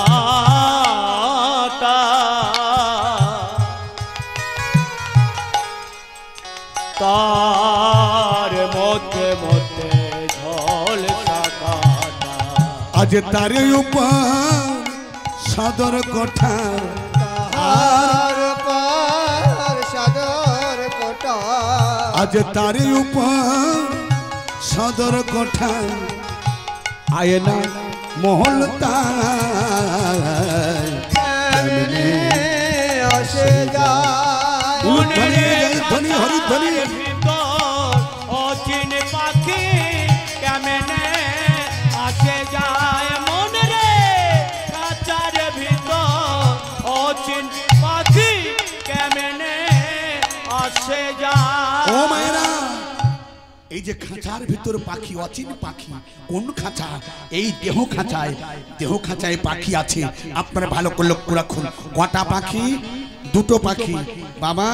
তার মধ্যে মধ্যে ঝল সাকাটা, আজ তার উপর সদর কোঠা, সদর কোটা, আজ তার উপর সদর কোঠা, আয়না মহল তার কেমনে আসে যায় ধনী হরি ধনী অচিন পাখি কেমনে আসে যায়, মনে রে খাঁচার ভিতর অচিন পাখি কেমনে আসে যায়। ও মায়েরা, এই যে খাঁচার ভিতর পাখি, অচিন পাখি, কোন খাঁচা? এই দেহ খাঁচায়, দেহ খাঁচায় পাখি আছে। আপনারা ভালো করে লক্ষ্য রাখুন। কটা পাখি? দুটো পাখি। বাবা,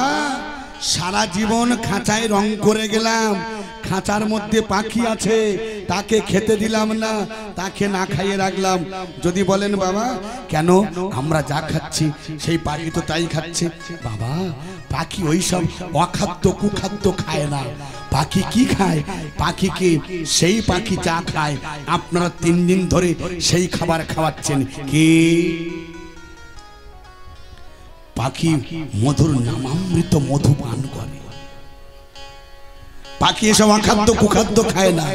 সারা জীবন খাঁচায় রং করে গেলাম, খাঁচার মধ্যে পাখি আছে, তাকে খেতে দিলাম না, তাকে না খাইয়ে রাখলাম। যদি বলেন বাবা কেন, আমরা যা খাচ্ছি সেই পাখি তো তাই খাচ্ছে। বাবা পাখি ওই সব অখাদ্য কুখাদ্য খায় না। পাখি কি খায়? পাখিকে সেই পাখি যা খায় আপনারা 3 দিন ধরে সেই খাবার খাওয়াচ্ছেন। কি পাখি? মধুর নামামৃত মধু পান করে। পাখি এসব অখাদ্য কুখাদ্য খায় না।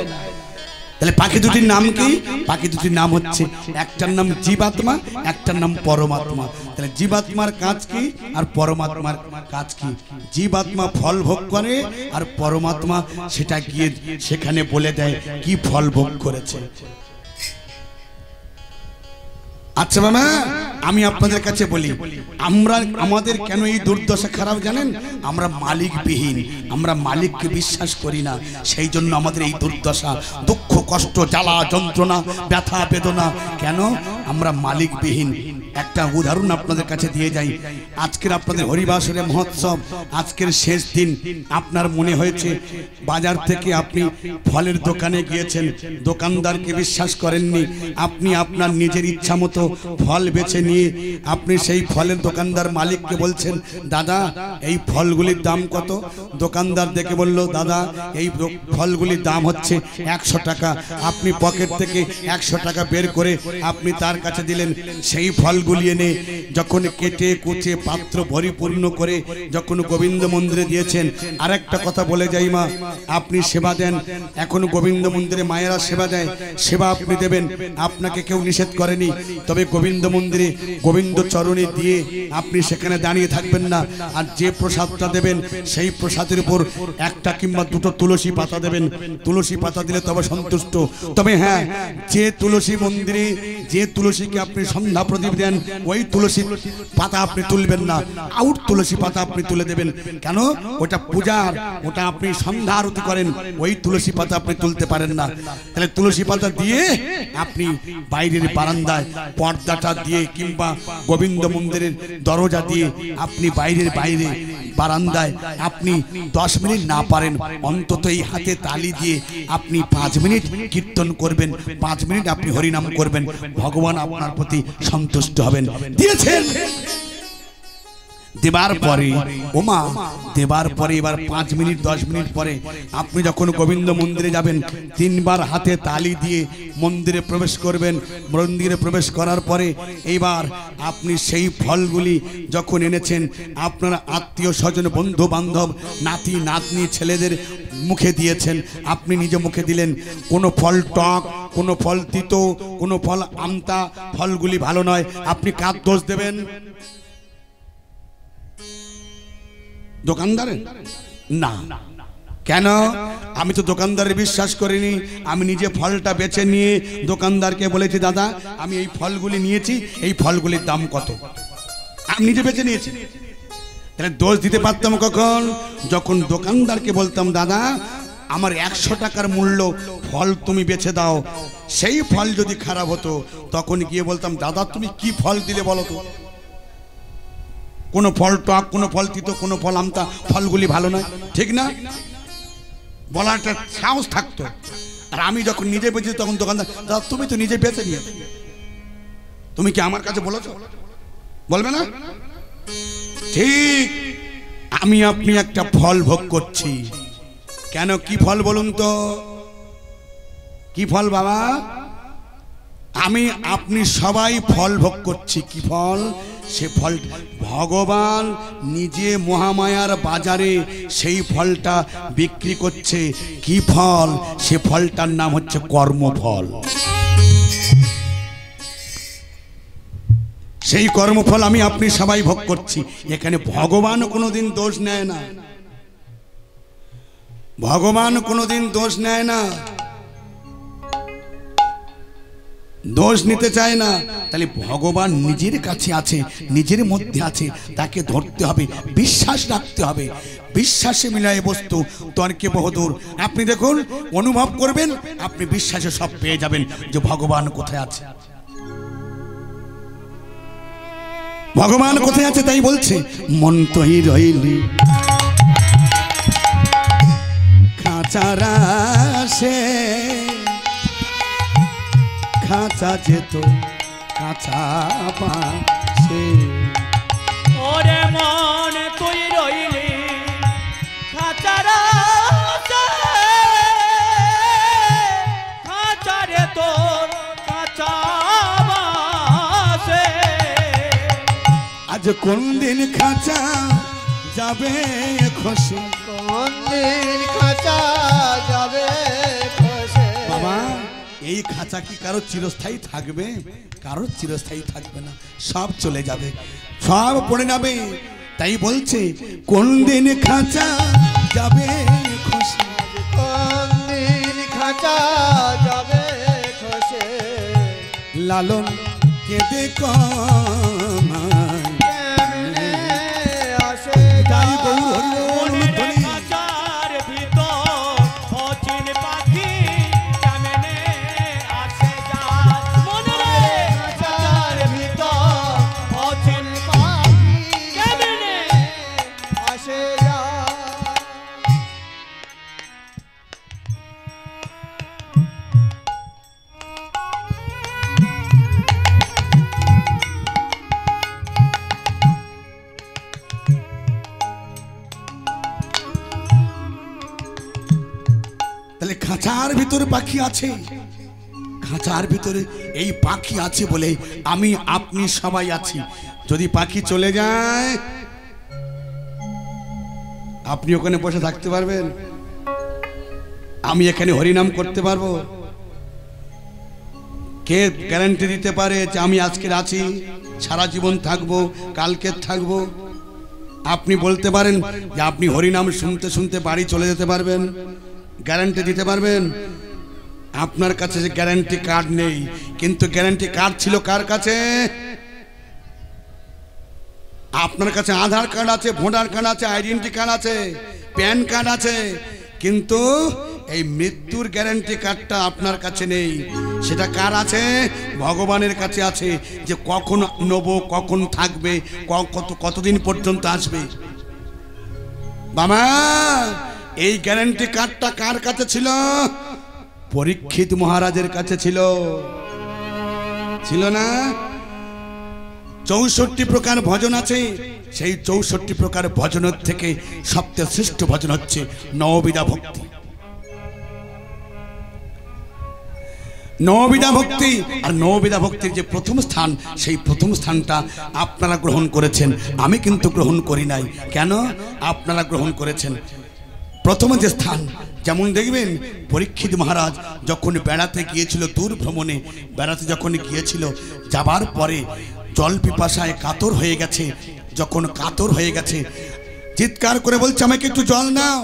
তাহলে পাখি দুটির নাম কি? পাখি দুটির নাম হচ্ছে, একটার নাম জীবাত্মা, একটার নাম পরমাত্মা। তাহলে জীবাত্মার কাজ কি আর পরমাত্মার কাজ কি? জীবাত্মা ফল ভোগ করে আর পরমাত্মা সেটা গিয়ে সেখানে বলে দেয় কি ফল ভোগ করেছে। আচ্ছা বাবা, আমি আপনাদের কাছে বলি, আমাদের কেন এই দুর্দশা খারাপ জানেন? আমরা মালিকবিহীন, আমরা মালিককে বিশ্বাস করি না। সেই জন্য আমাদের এই দুর্দশা, দুঃখ, কষ্ট, জ্বালা, যন্ত্রণা, ব্যথা, বেদনা। কেন? আমরা মালিকবিহীন। একটা উদাহরণ আপনাদের কাছে দিয়ে যাই। আজকের আপনাদের হরিবাসরে মহোৎসব, আজকের শেষ দিন। আপনার মনে হয়েছে বাজার থেকে আপনি ফলের দোকানে গিয়েছেন, দোকানদারকে বিশ্বাস করেননি, আপনি আপনার নিজের ইচ্ছা মতো ফল বেছে নিয়ে আপনি সেই ফলের দোকানদার মালিককে বলছেন, দাদা এই ফলগুলির দাম কত? দোকানদার দেখে বলল, দাদা এই ফলগুলির দাম হচ্ছে 100 টাকা। আপনি পকেট থেকে 100 টাকা বের করে আপনি তার কাছে দিলেন। সেই ফলগুলি এনে যখন কেটে কুচে পাত্র পরিপূর্ণ করে যখন গোবিন্দ মন্দিরে দিয়েছেন। আরেকটা কথা বলে যাই মা, আপনি সেবা দেন, এখন গোবিন্দ মন্দিরে মায়েরা সেবা দেয়, সেবা আপনি দেবেন, আপনাকে কেউ নিষেধ করেনি। তবে গোবিন্দ মন্দিরে গোবিন্দ চরণে দিয়ে আপনি সেখানে দাঁড়িয়ে থাকবেন না। আর যে প্রসাদটা দেবেন সেই প্রসাদের উপর 1টা কিংবা 2টো তুলসী পাতা দেবেন। তুলসী পাতা দিলে তবে সন্তুষ্ট। তবে হ্যাঁ, যে তুলসী মন্দিরে যে তুলসীকে আপনি সন্ধ্যা প্রদীপ দেন ওই তুলসী পাতা আপনি তুলবেন না, আউট তুলসী পাতা আপনি তুলে দেবেন। কেন? ওটা পূজার, ওটা আপনি সন্ধ্যা আরতি করেন, ওই তুলসী পাতা আপনি তুলতে পারেন না। তাহলে তুলসী পাতা দিয়ে আপনি বাইরের বারান্দায় পর্দাটা দিয়ে কিংবা গোবিন্দ মন্দিরের দরজা দিয়ে আপনি বাইরে বারান্দায় আপনি 10 মিনিট না পারেন অন্তত এই হাতে তালি দিয়ে আপনি 5 মিনিট কীর্তন করবেন, 5 মিনিট আপনি হরিনাম করবেন, ভগবান আপনার প্রতি সন্তুষ্ট হবেন। দিয়েছেন দেবার পরে, ওমা দেবার পরে এবার 5 মিনিট 10 মিনিট পরে আপনি যখন গোবিন্দ মন্দিরে যাবেন 3 বার হাতে তালি দিয়ে মন্দিরে প্রবেশ করবেন। মন্দিরে প্রবেশ করার পরে এইবার আপনি সেই ফলগুলি যখন এনেছেন আপনার আত্মীয় স্বজন বন্ধু বান্ধব নাতি নাতনি ছেলেদের মুখে দিয়েছেন, আপনি নিজে মুখে দিলেন। কোনো ফল টক, কোনো ফল তিতো, কোনো ফল আমতা, ফলগুলি ভালো নয়, আপনি কার দোষ দেবেন? দোকানদারের না। কেন? আমি তো দোকানদারের বিশ্বাস করিনি, আমি নিজে ফলটা বেছে নিয়ে দোকানদারকে বলেছি, দাদা আমি এই ফলগুলি নিয়েছি, এই ফলগুলির দাম কত? আমি নিজে বেছে নিয়েছি। তাহলে দোষ দিতে পারতাম কখন? যখন দোকানদারকে বলতাম, দাদা আমার 100 টাকার মূল্য ফল তুমি বেছে দাও। সেই ফল যদি খারাপ হতো তখন গিয়ে বলতাম, দাদা তুমি কি ফল দিলে বলো তো? কোনো ফল টক, কোনো ফল তিতো, কোনো ফল আমতা, ফলগুলি ভালো নয়, ঠিক না? বলার একটা সাহস থাকতো। আর আমি যখন নিজে বেঁচেছি তখন দোকানদার, দাদা তুমি তো নিজে বেঁচে নিয়ে, তুমি কি আমার কাছে বলেছ? বলবে না? ঠিক আমি আপনি একটা ফল ভোগ করছি। কেন? কি ফল বলুন তো? কি ফল বাবা? আমি আপনি সবাই ফল ভোগ করছি। কি ফল? সে ফল ভগবান নিজে মহামায়ার বাজারে সেই ফলটা বিক্রি করছে। কি ফল? সে ফলটার নাম হচ্ছে কর্মফল। সেই কর্মফল আমি আপনি সবাই ভোগ করছি। এখানে ভগবান কোনোদিন দোষ নেয় না, ভগবান কোনোদিন দোষ নেয় না, দোষ নিতে চায় না। তাহলে ভগবান নিজের কাছে আছে, নিজের মধ্যে আছে, তাকে ধরতে হবে, বিশ্বাস রাখতে হবে। বিশ্বাসে মিলায় বস্তু তর্কে বহুদূর। আপনি দেখুন, অনুভব করবেন, আপনি বিশ্বাসে সব পেয়ে যাবেন যে ভগবান কোথায় আছে। ভগবান কোথায় আছে তাই বলছে, মন তোই রইলি খাঁচারা সে খাঁচা যেত কাঁচা পাশে। ওরে মন তুই রইলি খাঁচার খাঁচারে তোর কাঁচা বাসে। আজ কোন দিন খাঁচা যাবে খসে, কোন দিন খাঁচা যাবে খসে। বাবা এই খাঁচা কি কারো চিরস্থায়ী থাকবে? কারো চিরস্থায়ী থাকবে না, সব চলে যাবে, সব পড়ে যাবে। তাই বলছে কোন দিন খাঁচা যাবে খসে, কোন দিন খাঁচা যাবে খসে। লালন কেঁদে কমায় কেমনে আসে তাই গৌর হরি বল ধ্বনি। খাঁচার ভিতর অচিন পাখি কেমনে আসে যায়। মনে রে খাঁচার ভিতর অচিন পাখি কেমনে আসে যায়। তাহলে খাঁচার ভিতরে পাখি আছে, খাঁচার ভিতরে এই পাখি আছে বলে আমি আপনি সবাই আছি। যদি পাখি চলে যায় আপনি ওখানে বসে থাকতে পারবেন? আমি এখানে হরিনাম করতে পারবো? কে গ্যারান্টি দিতে পারে যে আমি আজকের আছি, সারা জীবন থাকবো, কালকে থাকবো? আপনি বলতে পারেন যে আপনি হরিনাম শুনতে শুনতে বাড়ি চলে যেতে পারবেন? গ্যারান্টি দিতে পারবেন? আপনার কাছে যে গ্যারান্টি কার্ড নেই, কিন্তু গ্যারান্টি কার্ড ছিল কার কাছে? আপনার কাছে আধার কার্ড আছে, ভোটার কার্ড আছে, আইডেন্টি কার্ড আছে, প্যান কার্ড আছে, কিন্তু এই মৃত্যুর গ্যারান্টি কার্ডটা আপনার কাছে নেই। সেটা কার আছে? ভগবানের কাছে আছে, যে কখন নেব, কখন থাকবে, কতদিন পর্যন্ত আসবে। বাবা এই গ্যারান্টি কার্ডটা কার কাছে ছিল? পরীক্ষিত মহারাজের কাছে ছিল, ছিল না? 64 প্রকার ভজন আছে, সেই 64 প্রকার ভজনের থেকে সবচেয়ে শ্রেষ্ঠ ভজন হচ্ছে নববিধা ভক্তি। নববিধা ভক্তি, আর নববিধা ভক্তির যে প্রথম স্থান, সেই প্রথম স্থানটা আপনারা গ্রহণ করেছেন, আমি কিন্তু গ্রহণ করি নাই। কেন? আপনারা গ্রহণ করেছেন। প্রথম যে স্থান, যেমন দেখবেন পরীক্ষিত মহারাজ যখন বেড়াতে গিয়েছিল, দূর ভ্রমণে বেড়াতে যখন গিয়েছিল, যাবার পরে জল পিপাসায় কাতর হয়ে গেছে। যখন কাতর হয়ে গেছে চিৎকার করে বলছে আমাকে একটু জল নাও।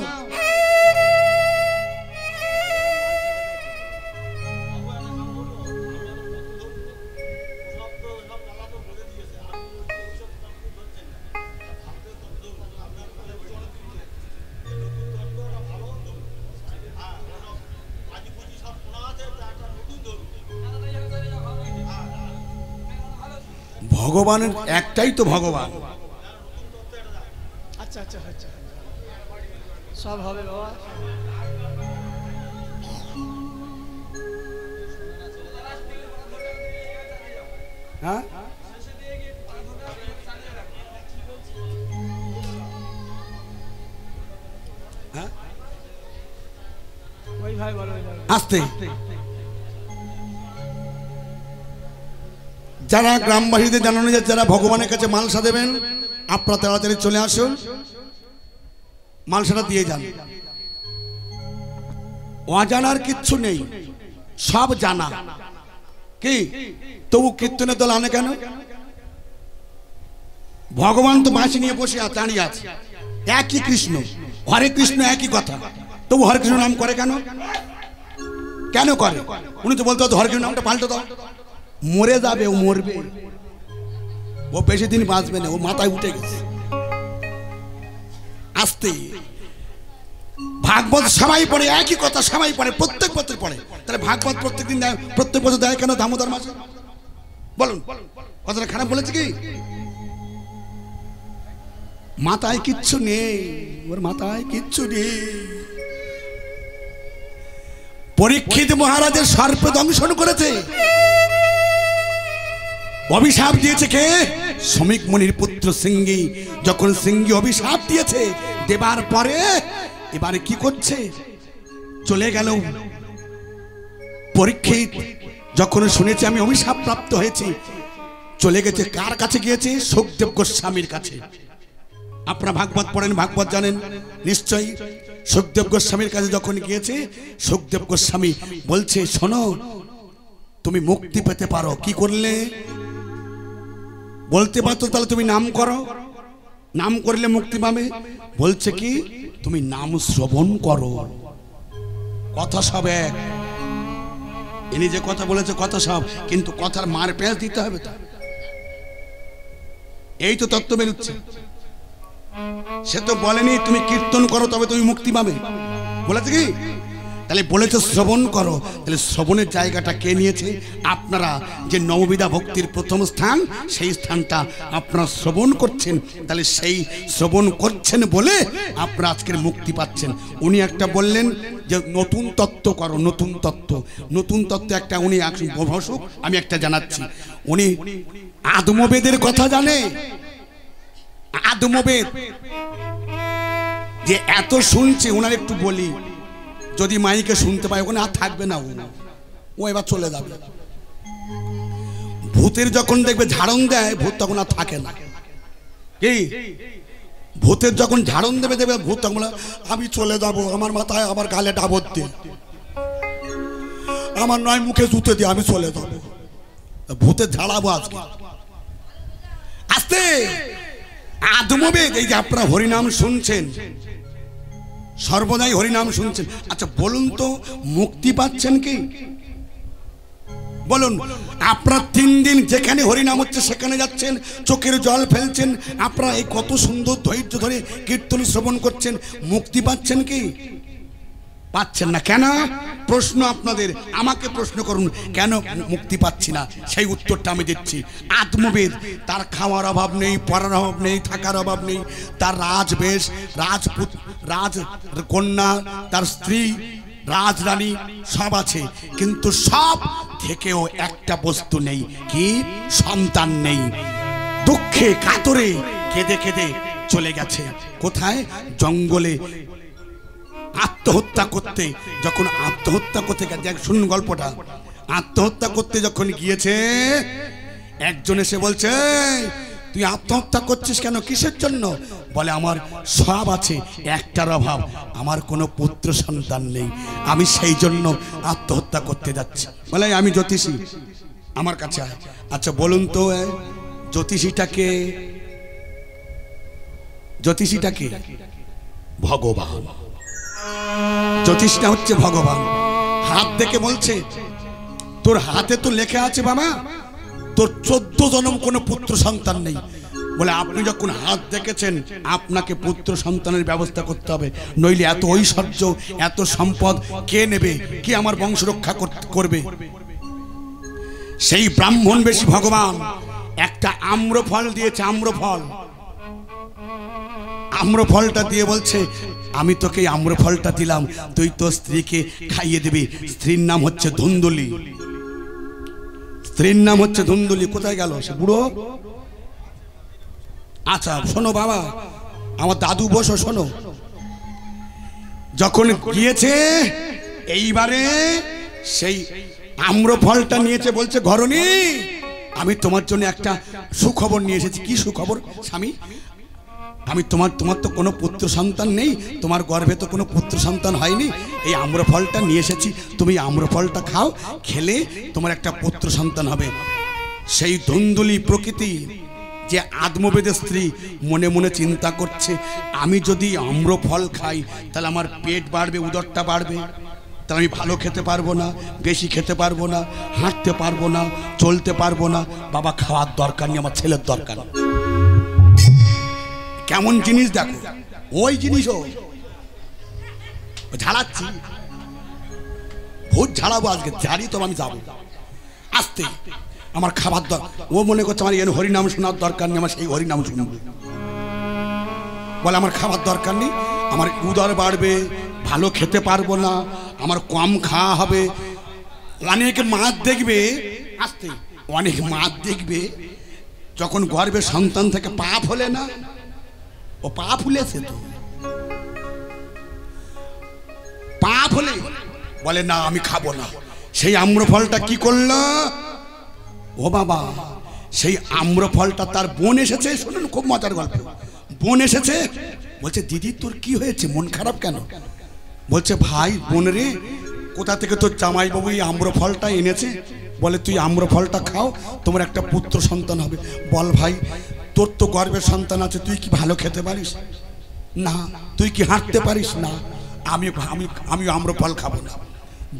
ভগবানের একটাই তো ভগবান। আচ্ছা আচ্ছা আচ্ছা, সব হবে বাবা। হ্যাঁ ওই ভাই বলো, আস্তে। যারা গ্রামবাসীদের জানানো যায়, যারা ভগবানের কাছে মালসা দেবেন, আপনারা তাড়াতাড়ি চলে আসুন, মালসাটা দিয়ে যান। অজানার কিচ্ছু নেই, সব জানা। কি তবু কীর্তনের দল আনে কেন? ভগবান তো বাঁশি নিয়ে বসে দাঁড়িয়ে আছে, একই কৃষ্ণ, হরে কৃষ্ণ একই কথা, তবু হরে কৃষ্ণ নাম করে কেন? কেন করে? উনি তো বলতো হরে কৃষ্ণ নামটা পাল্টে দাও। মরে যাবে, ও মরবে, ও বেশি দিন বাঁচবে না, ও মাথায় উঠে গেছে। আস্তে ভাগবত সবাই পড়ে, একই কথা সবাই পড়ে, প্রত্যেক বছর পড়ে। তাহলে ভাগবত প্রত্যেকদিন দেয়, প্রত্যেক বছর দেয় কেন দামোদর মাসে? বলুন, কথাটা খারাপ বলেছে কি? মাথায় কিচ্ছু নেই, ওর মাথায় কিচ্ছু নেই। পরীক্ষিত মহারাজের সর্প দংশন করেছে, অভিশাপ দিয়েছে কে? শ্রমিক মুনির পুত্র সিংহী। যখন সিংহী অভিশাপ দিয়েছে দেবার পরে এবারে কি করছে? চলে গেল পরীক্ষিত। যখন শুনেছে আমি অভিশাপ প্রাপ্ত হয়েছি, চলে গেছে কার কাছে গিয়েছে? সুখদেব গোস্বামীর কাছে। আপনারা ভাগবত পড়েন, ভাগবত জানেন নিশ্চয়ই। সুখদেব গোস্বামীর কাছে যখন গিয়েছে, সুখদেব গোস্বামী বলছে শোনো, তুমি মুক্তি পেতে পারো। কি করলে? বলতে পারতো তাহলে তুমি নাম করো, নাম করলে মুক্তি পাবে। বলছে কি? তুমি নাম শ্রবণ করো। কথা সব এক, ইনি যে কথা বলেছে কথা সব, কিন্তু কথার মার পেঁচ দিতে হবে তো। এই তো তত্ত্ব বেরোচ্ছে। সে তো বলেনি তুমি কীর্তন করো তবে তুমি মুক্তি পাবে, বলেছে কি? তাহলে বলেছে শ্রবণ করো। তাহলে শ্রবণের জায়গাটা কে নিয়েছে? আপনারা যে নববিধা ভক্তির প্রথম স্থান, সেই স্থানটা আপনারা শ্রবণ করছেন। তাহলে সেই শ্রবণ করছেন বলে আপনারা আজকের মুক্তি পাচ্ছেন। উনি একটা বললেন যে নতুন তত্ত্ব করো, নতুন তত্ত্ব। নতুন তত্ত্ব একটা উনি বসুক, আমি একটা জানাচ্ছি। উনি আদমবেদের কথা জানে। আদমবেদ যে এত শুনছে, ওনার একটু বলি, যদি মাইকে শুনতে পায় ওখানে আর থাকবে না, ও এবার চলে যাবে। ভূতের যখন দেখবে ঝাড়ন দেয়, ভূত তখন আর থাকে না। কি? ভূতের যখন ঝাড়ন দেবে দেবে, ভূত তখন আমি চলে যাব, আমার মাথায় আমার গালে ডাবর দিয়ে, আমার নয় মুখে জুতে দিয়ে আমি চলে যাব। ভূতের ঝাড়াবো আজকে আস্তে। আদমবেদ, এই যে আপনারা হরিনাম শুনছেন, সর্বদাই হরিনাম শুনছেন, আচ্ছা বলুন তো মুক্তি পাচ্ছেন কি? বলুন। আপনারা 3 দিন যেখানে হরিনাম হচ্ছে সেখানে যাচ্ছেন, চোখের জল ফেলছেন, আপনারা এই কত সুন্দর ধৈর্য ধরে কীর্তন শ্রবণ করছেন, মুক্তি পাচ্ছেন কি? পাচ্ছেন না। কেন? প্রশ্ন আপনাদের, আমাকে প্রশ্ন করুন কেন মুক্তি পাচ্ছি না, সেই উত্তরটা আমি দিচ্ছি। আত্মবেদ, তার খাওয়ার অভাব নেই, পড়ার অভাব নেই, থাকার অভাব নেই, তার রাজবেশ, রাজপুত, রাজকন্যা, তার স্ত্রী, রাজরানী সব আছে, কিন্তু সব থেকেও একটা বস্তু নেই। কি? সন্তান নেই। দুঃখে কাতরে কেঁদে কেঁদে চলে গেছে। কোথায়? জঙ্গলে আত্মহত্যা করতে। যখন আত্মহত্যা করতে গেছে, শুনুন গল্পটা, আত্মহত্যা করতে যখন গিয়েছে, একজন এসে বলছে তুই আত্মহত্যা করছিস কেন, কিসের জন্য? বলে আমার সব আছে, একটার অভাব, আমার কোনো পুত্র সন্তান নেই, আমি সেই জন্য আত্মহত্যা করতে যাচ্ছি। বলে আমি জ্যোতিষী, আমার কাছে আয়। আচ্ছা বলুন তো জ্যোতিষীটাকে? জ্যোতিষীটাকে? ভগবান। জ্যোতিষটা হচ্ছে ভগবান। হাত দেখে বলছে তোর হাতে তো লেখা আছে বাবা, তোর 14 জন্ম কোনো পুত্র সন্তান নেই। বলে আপনি যখন হাত দেখেছেন, আপনাকে পুত্র সন্তানের ব্যবস্থা করতে হবে, নইলে এত ঐশ্বর্য, এত সম্পদ কে নেবে, কে আমার বংশ রক্ষা করবে? সেই ব্রাহ্মণ বেশি ভগবান একটা আম্রফল দিয়েছে। আম্রফল, আম্রফলটা দিয়ে বলছে আমি তোকে আম্রফলটা দিলাম, তুই তোর স্ত্রীকে খাইয়ে দিবি। স্ত্রীর নাম হচ্ছে ধুন্দুলি। স্ত্রীর নাম হচ্ছে ধুন্দুলি। কোথায় গেল সে বুড়ো? আচ্ছা শোনো বাবা, আমার দাদু বসো, শোনো। যখন গিয়েছে এইবারে সেই আম্রফলটা নিয়েছে, বলছে ঘরণী আমি তোমার জন্য একটা সুখবর নিয়ে এসেছি। কি সুখবর স্বামী? আমি তোমার তো কোনো পুত্র সন্তান নেই, তোমার গর্ভে তো কোনো পুত্র সন্তান হয়নি, এই আম্রফলটা নিয়ে এসেছি, তুমি আম্রফলটা খাও, খেলে তোমার একটা পুত্র সন্তান হবে। সেই ধুন্দুলি প্রকৃতি যে আত্মবেদের স্ত্রী মনে মনে চিন্তা করছে আমি যদি আম্রফল খাই তাহলে আমার পেট বাড়বে, উদরটা বাড়বে, তাহলে আমি ভালো খেতে পারবো না, বেশি খেতে পারবো না, হাঁটতে পারবো না, চলতে পারবো না। বাবা খাওয়ার দরকার নেই, আমার ছেলের দরকার। কেমন জিনিস দেখো, ওই জিনিসও ঝাড়াচ্ছি, ভূত ঝাড়াবো আজকে, ঝাড়ি তো আমি যাবো আসতে, আমার খাবার দরকার। ও মনে করছে আমার এর হরিনাম শোনার দরকার নেই, আমার সেই হরিনাম শুনবো। বলে আমার খাবার দরকার নেই, আমার উদর বাড়বে, ভালো খেতে পারবো না, আমার কম খাওয়া হবে। অনেক মাছ দেখবে আসতে অনেক মা দেখবে যখন গর্ভে সন্তান থেকে পা ফোলে না, ও পা ফুলেছে তো, পা ফোলে বলে না আমি খাবো না। সেই আম্রফলটা কি করলো, ও বাবা সেই আম্রফলটা তার বোন এসেছে, শুনুন খুব মজার গল্প। বোন এসেছে বলছে দিদি তোর কি হয়েছে, মন খারাপ কেন? বলছে ভাই বোন রে, কোথা থেকে তোর জামাইবাবু এই আম্রফলটা এনেছে, বলে তুই আম্রফলটা খাও তোমার একটা পুত্র সন্তান হবে। বল ভাই তোর তো গর্ভের সন্তান আছে, তুই কি ভালো খেতে পারিস না? তুই কি হাঁটতে পারিস না? আমি আমি আমি আম্রফল খাবো না।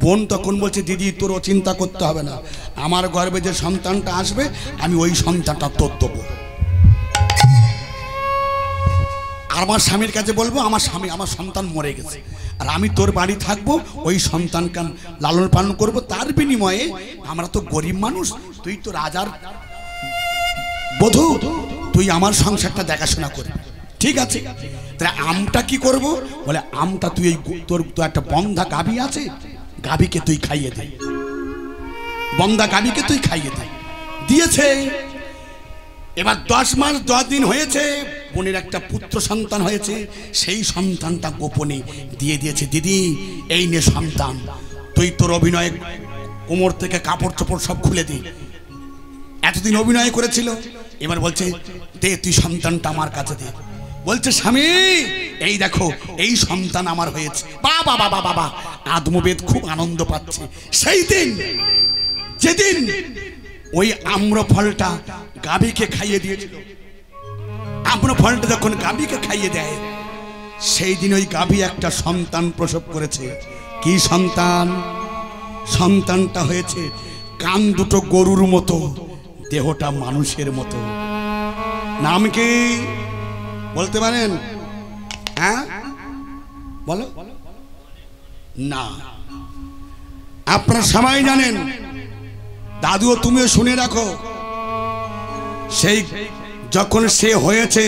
বোন তখন বলছে দিদি তোরও চিন্তা করতে হবে না, আমার গর্ভে যে সন্তানটা আসবে আমি ওই সন্তানটা তোর দেবো। আর আমার স্বামীর কাছে বলবো আমার স্বামী আমার সন্তান মরে গেছে, আর আমি তোর বাড়ি থাকবো, ওই সন্তানকে লালন পালন করবো, তার বিনিময়ে আমরা তো গরিব মানুষ, তুই তো রাজার বধূ, তুই আমার সংসারটা দেখাশোনা করবি। ঠিক আছে, তাহলে আমটা কি করব? বলে আমটা তুই এই তোর তো একটা বন্ধা গাভী আছে, গাভীকে তুই খাইয়ে দে, বন্ধা গাভীকে তুই খাইয়ে দে। দিয়েছে। এবার 10 মাস 10 দিন হয়েছে, বোনের একটা পুত্র সন্তান হয়েছে, সেই সন্তানটা গোপনে দিয়ে দিয়েছে। দিদি এই নে সন্তান, তুই তোর অভিনয় কোমর থেকে কাপড় চোপড় সব খুলে দি। এতদিন অভিনয় করেছিল, এবার বলছে দে তুই সন্তানটা আমার কাছে দে। বলছে স্বামী এই দেখো এই সন্তান আমার হয়েছে। বাবা বাবা বাবা, আদমবেদ খুব আনন্দ পাচ্ছে। সেই দিন যেদিন ওই আম্রফলটা গাভীকে খাইয়ে দিয়েছিল, আম্রফলটা যখন গাভীকে খাইয়ে দেয়, সেই দিন ওই গাভী একটা সন্তান প্রসব করেছে। কি সন্তান? সন্তানটা হয়েছে কান দুটো গরুর মতো, দেহটা মানুষের মতো। নাম কি বলতে পারেন? হ্যাঁ বলো না, আপনারা সবাই জানেন। দাদুও তুমিও শুনে রাখো, সেই যখন সে হয়েছে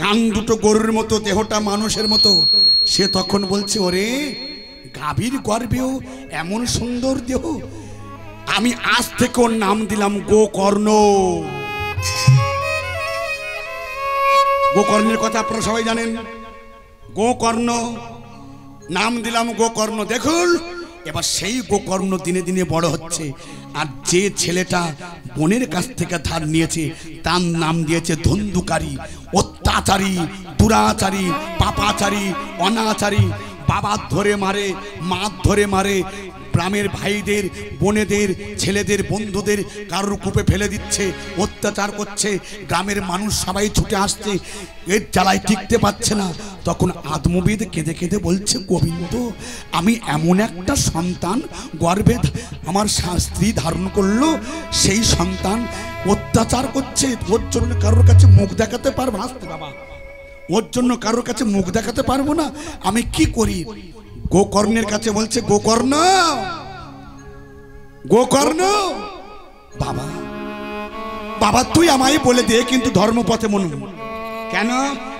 কান দুটো গরুর মতো, দেহটা মানুষের মতো, সে তখন বলছে ওরে গাভীর গর্ভেও এমন সুন্দর দেহ, আমি আজ থেকে ওর নাম দিলাম গোকর্ণ। গোকর্ণের কথা আপনারা সবাই জানেন। গোকর্ণ নাম দিলাম গোকর্ণ। দেখুন এবার সেই গোকর্ণ দিনে দিনে বড় হচ্ছে, আর যে ছেলেটা বোনের কাছ থেকে ধার নিয়েছে তার নাম দিয়েছে ধন্দুকারী, অত্যাচারী, দুরাচারী, পাপাচারী, অনাচারী। বাবা ধরে মারে, মা ধরে মারে, গ্রামের ভাইদের, বোনেদের, ছেলেদের, বন্ধুদের কারোর কূপে ফেলে দিচ্ছে, অত্যাচার করছে। গ্রামের মানুষ সবাই ছুটে আসছে, এর জ্বালায় টিকতে পারছে না। তখন আদমবিদ কেঁদে কেঁদে বলছে গোবিন্দ আমি এমন একটা সন্তান গর্ভে আমার স্ত্রী ধারণ করলো, সেই সন্তান অত্যাচার করছে, ওর জন্য কারোর কাছে মুখ দেখাতে পারবো না। আসতে বাবা, ওর জন্য কারোর কাছে মুখ দেখাতে পারবো না, আমি কি করি? গোকর্ণের কাছে বলছে গোকর্ণ, গোকর্ণ বাবা বাবা তুই আমায় বলে দে, কিন্তু ধর্মপথে মন। কেন?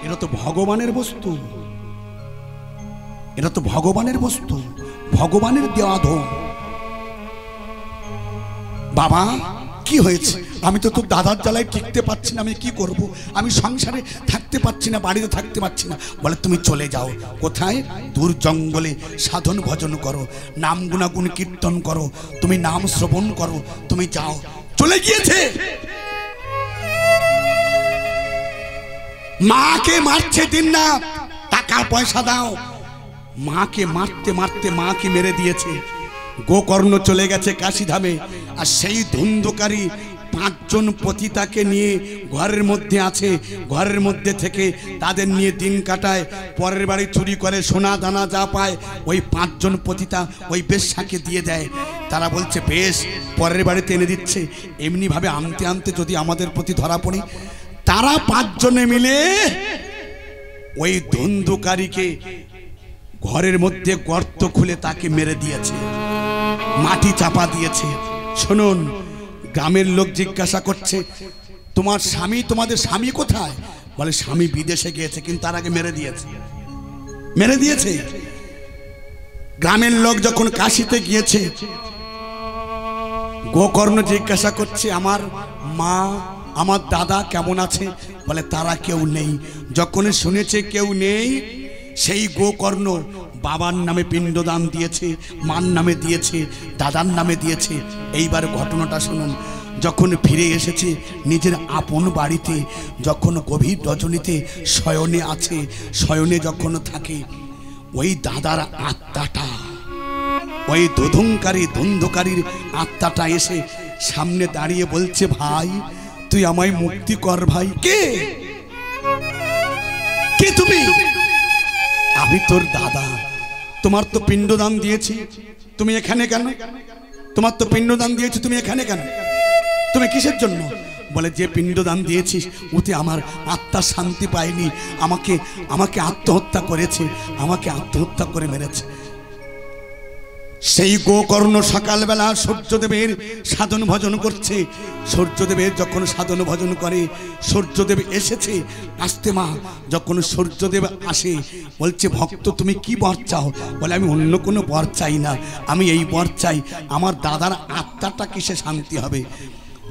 এটা তো ভগবানের বস্তু, এটা তো ভগবানের বস্তু, ভগবানের দেওয়া ধন। বাবা কি হয়েছে? আমি তো তোর দাদার জ্বালায় টিকতে পারছি না, আমি কি করব? আমি সংসারে থাকতে পারছি না, বাড়িতে থাকতে পারছি না। বলে তুমি চলে যাও। কোথায়? দূর জঙ্গলে সাধন ভজন করো, নাম গুণাগুণ কীর্তন করো, তুমি নাম শ্রবণ করো, তুমি যাও। চলে গিয়েছে। মাকে মারছে দিন না, টাকা পয়সা দাও। মাকে মারতে মারতে মাকে মেরে দিয়েছে। গোকর্ণ চলে গেছে কাশীধামে, আর সেই ধুন্ধকারী 5 জন পতিতাকে নিয়ে ঘরের মধ্যে আছে। ঘরের মধ্যে থেকে তাদের নিয়ে দিন কাটায়, পরের বাড়ি চুরি করে সোনা দানা যা পায় ওই 5 জন পতিতা ওই বেশ্যাকে দিয়ে দেয়। তারা বলছে বেশ, পরের বাড়িতে এনে দিচ্ছে। এমনিভাবে আনতে আনতে যদি আমাদের প্রতি ধরা পড়ি, তারা 5 জনে মিলে ওই ধুন্ধকারীকে ঘরের মধ্যে গর্ত খুলে তাকে মেরে দিয়েছে, মাটি চাপা দিয়েছে। শুনুন, গ্রামের লোক জিজ্ঞাসা করছে তোমার স্বামী, তোমাদের স্বামী কোথায়? বলে স্বামী বিদেশে গিয়েছে, কিন্তু তার আগে মেরে দিয়েছে, মেরে দিয়েছে। গ্রামের লোক যখন কাশিতে গিয়েছে, গোকর্ণ জিজ্ঞাসা করছে আমার মা আমার দাদা কেমন আছে? বলে তারা কেউ নেই। যখন শুনেছে কেউ নেই, সেই গোকর্ণ বাবার নামে পিণ্ডদান দিয়েছে, মার নামে দিয়েছে, দাদার নামে দিয়েছে। এইবার ঘটনাটা শুনুন। যখন ফিরে এসেছে নিজের আপন বাড়িতে, যখন গভীর রজনীতে শয়নে আছে, শয়নে যখন থাকে, ওই দাদার আত্মাটা, ওই ধন্ধকারীর আত্মাটা এসে সামনে দাঁড়িয়ে বলছে, ভাই তুই আমায় মুক্তি কর ভাই। কে কে তুমি? আমি তোর দাদা, তোমার তো পিণ্ডদান দিয়েছি, তুমি এখানে কেন? তোমার তো পিণ্ডদান দিয়েছি, তুমি এখানে কেন? তুমি কিসের জন্য? বলে যে পিণ্ডদান দিয়েছিস ওতে আমার আত্মা শান্তি পায়নি, আমাকে আত্মহত্যা করেছে, আমাকে আত্মহত্যা করে মেরেছে। সেই গোকর্ণ সকালবেলা সূর্যদেবের সাধন ভজন করছে। সূর্যদেবের যখন সাধন ভজন করে, সূর্যদেব এসেছে আসতে মা। যখন সূর্যদেব আসে বলছে, ভক্ত তুমি কি বর চাও? বলে আমি অন্য কোনো বর চাই না, আমি এই বর চাই, আমার দাদার আত্মাটা কিসে শান্তি হবে?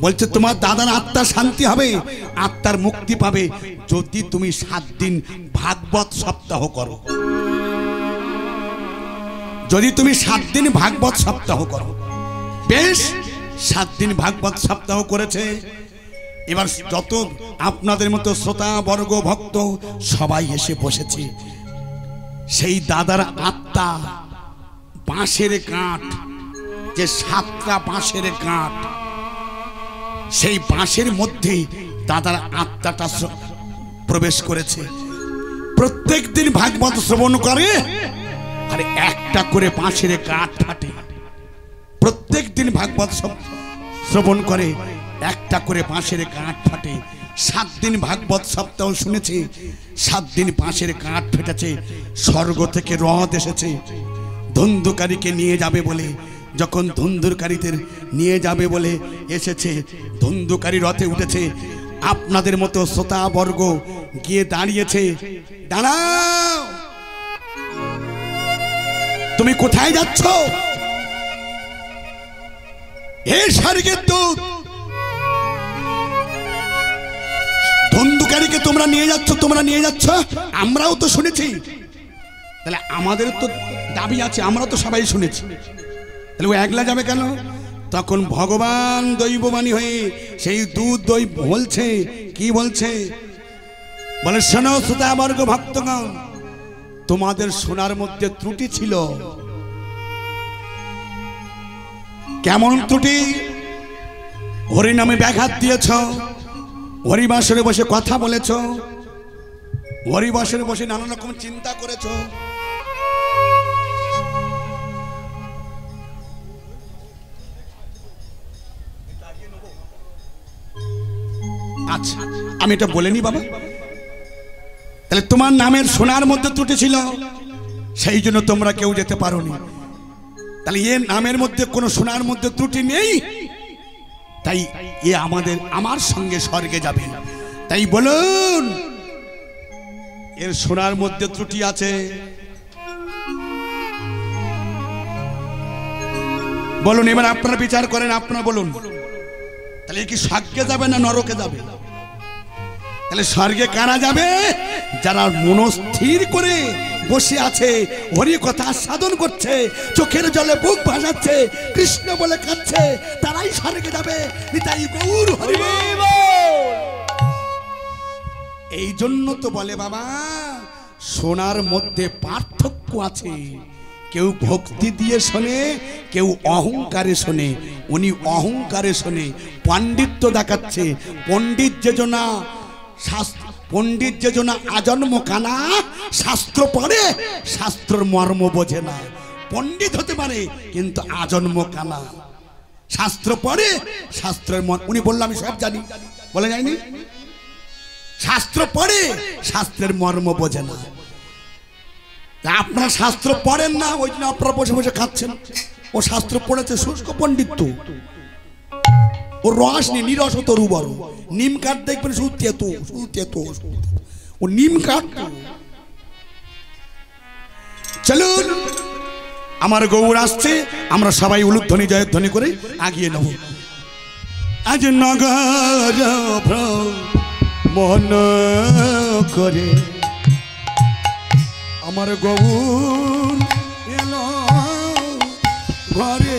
বলছে তোমার দাদার আত্মা শান্তি হবে, আত্মার মুক্তি পাবে যদি তুমি 7 দিন ভাগবত সপ্তাহ করো। যদি তুমি 7 দিন ভাগবত সপ্তাহ করো। বেশ, 7 দিন ভাগবত সপ্তাহ করেছে। এবার যত আপনাদের মতো শ্রোতা বর্গ ভক্ত সবাই এসে বসেছে। সেই দাদার আত্মা বাঁশের কাঠ, যে 7টা বাঁশের কাঠ, সেই বাঁশের মধ্যে দাদার আত্মাটা প্রবেশ করেছে। প্রত্যেক দিন ভাগবত শ্রবণ করে আর একটা করে বাঁশের কাঠ ফাটে। প্রত্যেক দিন ভাগবত শ্রবণ করে, একটা করে বাঁশের কাঠ ফাটে। 7 দিন ভাগবত সপ্তাহ শুনেছে, 7 দিন বাঁশের কাঠ ফেটেছে। স্বর্গ থেকে রথ এসেছে ধন্ধুকারীকে নিয়ে যাবে বলে। যখন ধন্ধুকারীদের নিয়ে যাবে বলে এসেছে, ধন্ধুকারী রথে উঠেছে। আপনাদের মতো শ্রোতা বর্গ গিয়ে দাঁড়িয়েছে। দাঁড়াও, তুমি কোথায় যাচ্ছ? হে স্বর্গের দূত, ধন্ধুকারীকে তোমরা নিয়ে যাচ্ছ, তোমরা নিয়ে যাচ্ছ, আমরাও তো শুনেছি। তাহলে আমাদের তো দাবি আছে, আমরা তো সবাই শুনেছি, তাহলে ও একলা যাবে কেন? তখন ভগবান দৈববাণী হয়ে সেই দুধ দই বলছে, কি বলছে? বলে শোনো শ্রোতাবর্গ ভক্তগণ, তোমাদের শোনার মধ্যে ত্রুটি ছিল। কেমন ত্রুটি? হরি নামে ব্যাঘাত দিয়েছ, হরিবাসরে বসে কথা বলেছ, হরিবাসরে বসে নানা রকম চিন্তা করেছ। আচ্ছা, আমি এটা বলিনি বাবা। তাহলে তোমার নামের শোনার মধ্যে ত্রুটি ছিল, সেই জন্য তোমরা কেউ যেতে পারোনি। তাহলে এ নামের মধ্যে কোনো শোনার মধ্যে ত্রুটি নেই, তাই এ আমার সঙ্গে স্বর্গে যাবে। তাই বলুন, এর শোনার মধ্যে ত্রুটি আছে? বলুন, এবার আপনারা বিচার করেন, আপনারা বলুন। তাহলে কি স্বর্গে যাবে না নরকে যাবে? তাহলে স্বর্গে কারা যাবে? যারা মনস্থির করে বসে আছে, হরি কথা সাধন করছে, চোখের জলে বুক ভাসাচ্ছে, কৃষ্ণ বলে কাঁদছে, তারাই স্বর্গে যাবে। নিতাই গৌর হরি বল। এই জন্য তো বলে বাবা, শোনার মধ্যে পার্থক্য আছে। কেউ ভক্তি দিয়ে শোনে, কেউ অহংকারে শোনে। উনি অহংকারে শোনে, পাণ্ডিত্য দেখাচ্ছে। পণ্ডিত যে জনা আজন্ম কানা, শাস্ত্র পড়ে শাস্ত্রের মর্ম বোঝে না। পণ্ডিত হতে পারে কিন্তু আজন্ম কানা। শাস্ত্র পড়ে শাস্ত্রের মর্ম, উনি বললাম আমি সব জানি, বলে যায়নি? শাস্ত্র পড়ে শাস্ত্রের মর্ম বোঝে না। আপনারা শাস্ত্র পড়েন না, ওই জন্য আপনারা বসে বসে খাচ্ছেন। ও শাস্ত্র পড়েছে, শুষ্ক পণ্ডিত। ও রস নেই, নিরস তরু বড়। নিম কাঠ দেখবেন ও নিম কাঠ। চলুন আমার গৌর আসছে, আমরা সবাই উলুধ্বনি জয়ধ্বনি করে আগিয়ে নেব। আজ নগর মন করে আমার গৌর এলো ঘরে।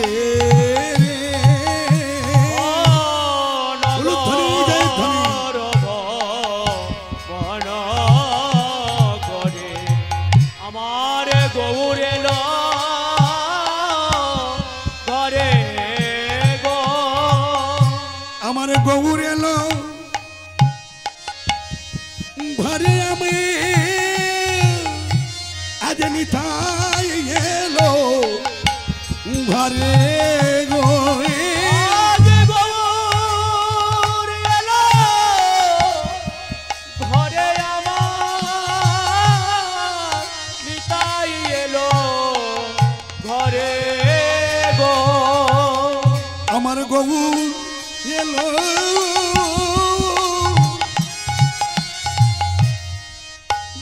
গৌর এলো ঘরে, আমি আজ নিতাই এলো ঘরে গো। ঘরে আমার নিতাই এলো ঘরে গো। আমার গৌর এলো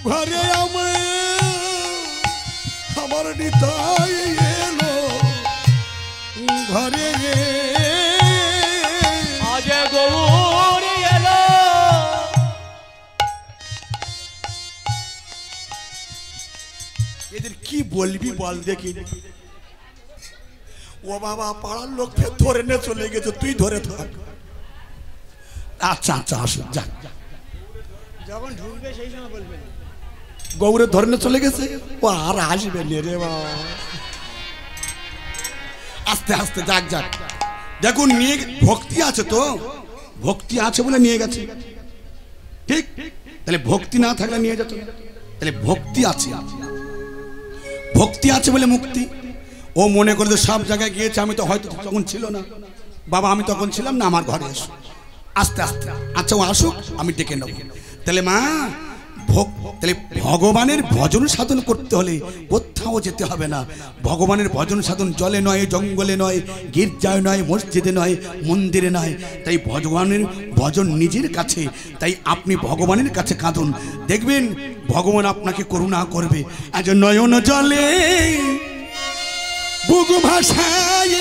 ঘরে, আমার নিতাই এলো ঘরে। আজ গৌর এলো। এদের কি বলবি বল দেখি। ও বাবা, পাড়ার লোক ফের ধরে নিয়ে চলে গেছে, তুই ধরে থাক। আচ্ছা আচ্ছা, আসুন যাক, যখন ঢুকবে সেই সময় বলবেন। গৌরে ধরে নিয়ে চলে গেছে, ও আর আসবে রে বাবা। আস্তে আস্তে যাক যাক। দেখুন, নিয়ে ভক্তি আছে তো, ভক্তি আছে বলে নিয়ে গেছে, ঠিক? তাহলে ভক্তি না থাকলে নিয়ে যেত, তাহলে ভক্তি আছে, ভক্তি আছে বলে মুক্তি। ও মনে করে সব জায়গায় গিয়েছে, আমি তো হয়তো তখন ছিল না বাবা, আমি তখন ছিলাম না, আমার ঘরে এসো আস্তে আস্তে। আচ্ছা, ও আসুক, আমি ডেকে নেব। তাহলে মা, তাহলে ভগবানের ভজন সাধন করতে হলে কোথাও যেতে হবে না। ভগবানের ভজন সাধন জলে নয়, জঙ্গলে নয়, গির্জায় নয়, মসজিদে নয়, মন্দিরে নয়। তাই ভগবানের ভজন নিজের কাছে। তাই আপনি ভগবানের কাছে কাঁদুন, দেখবেন ভগবান আপনাকে করুণা করবে। আজ নয়ন জলে বুক ভাষায়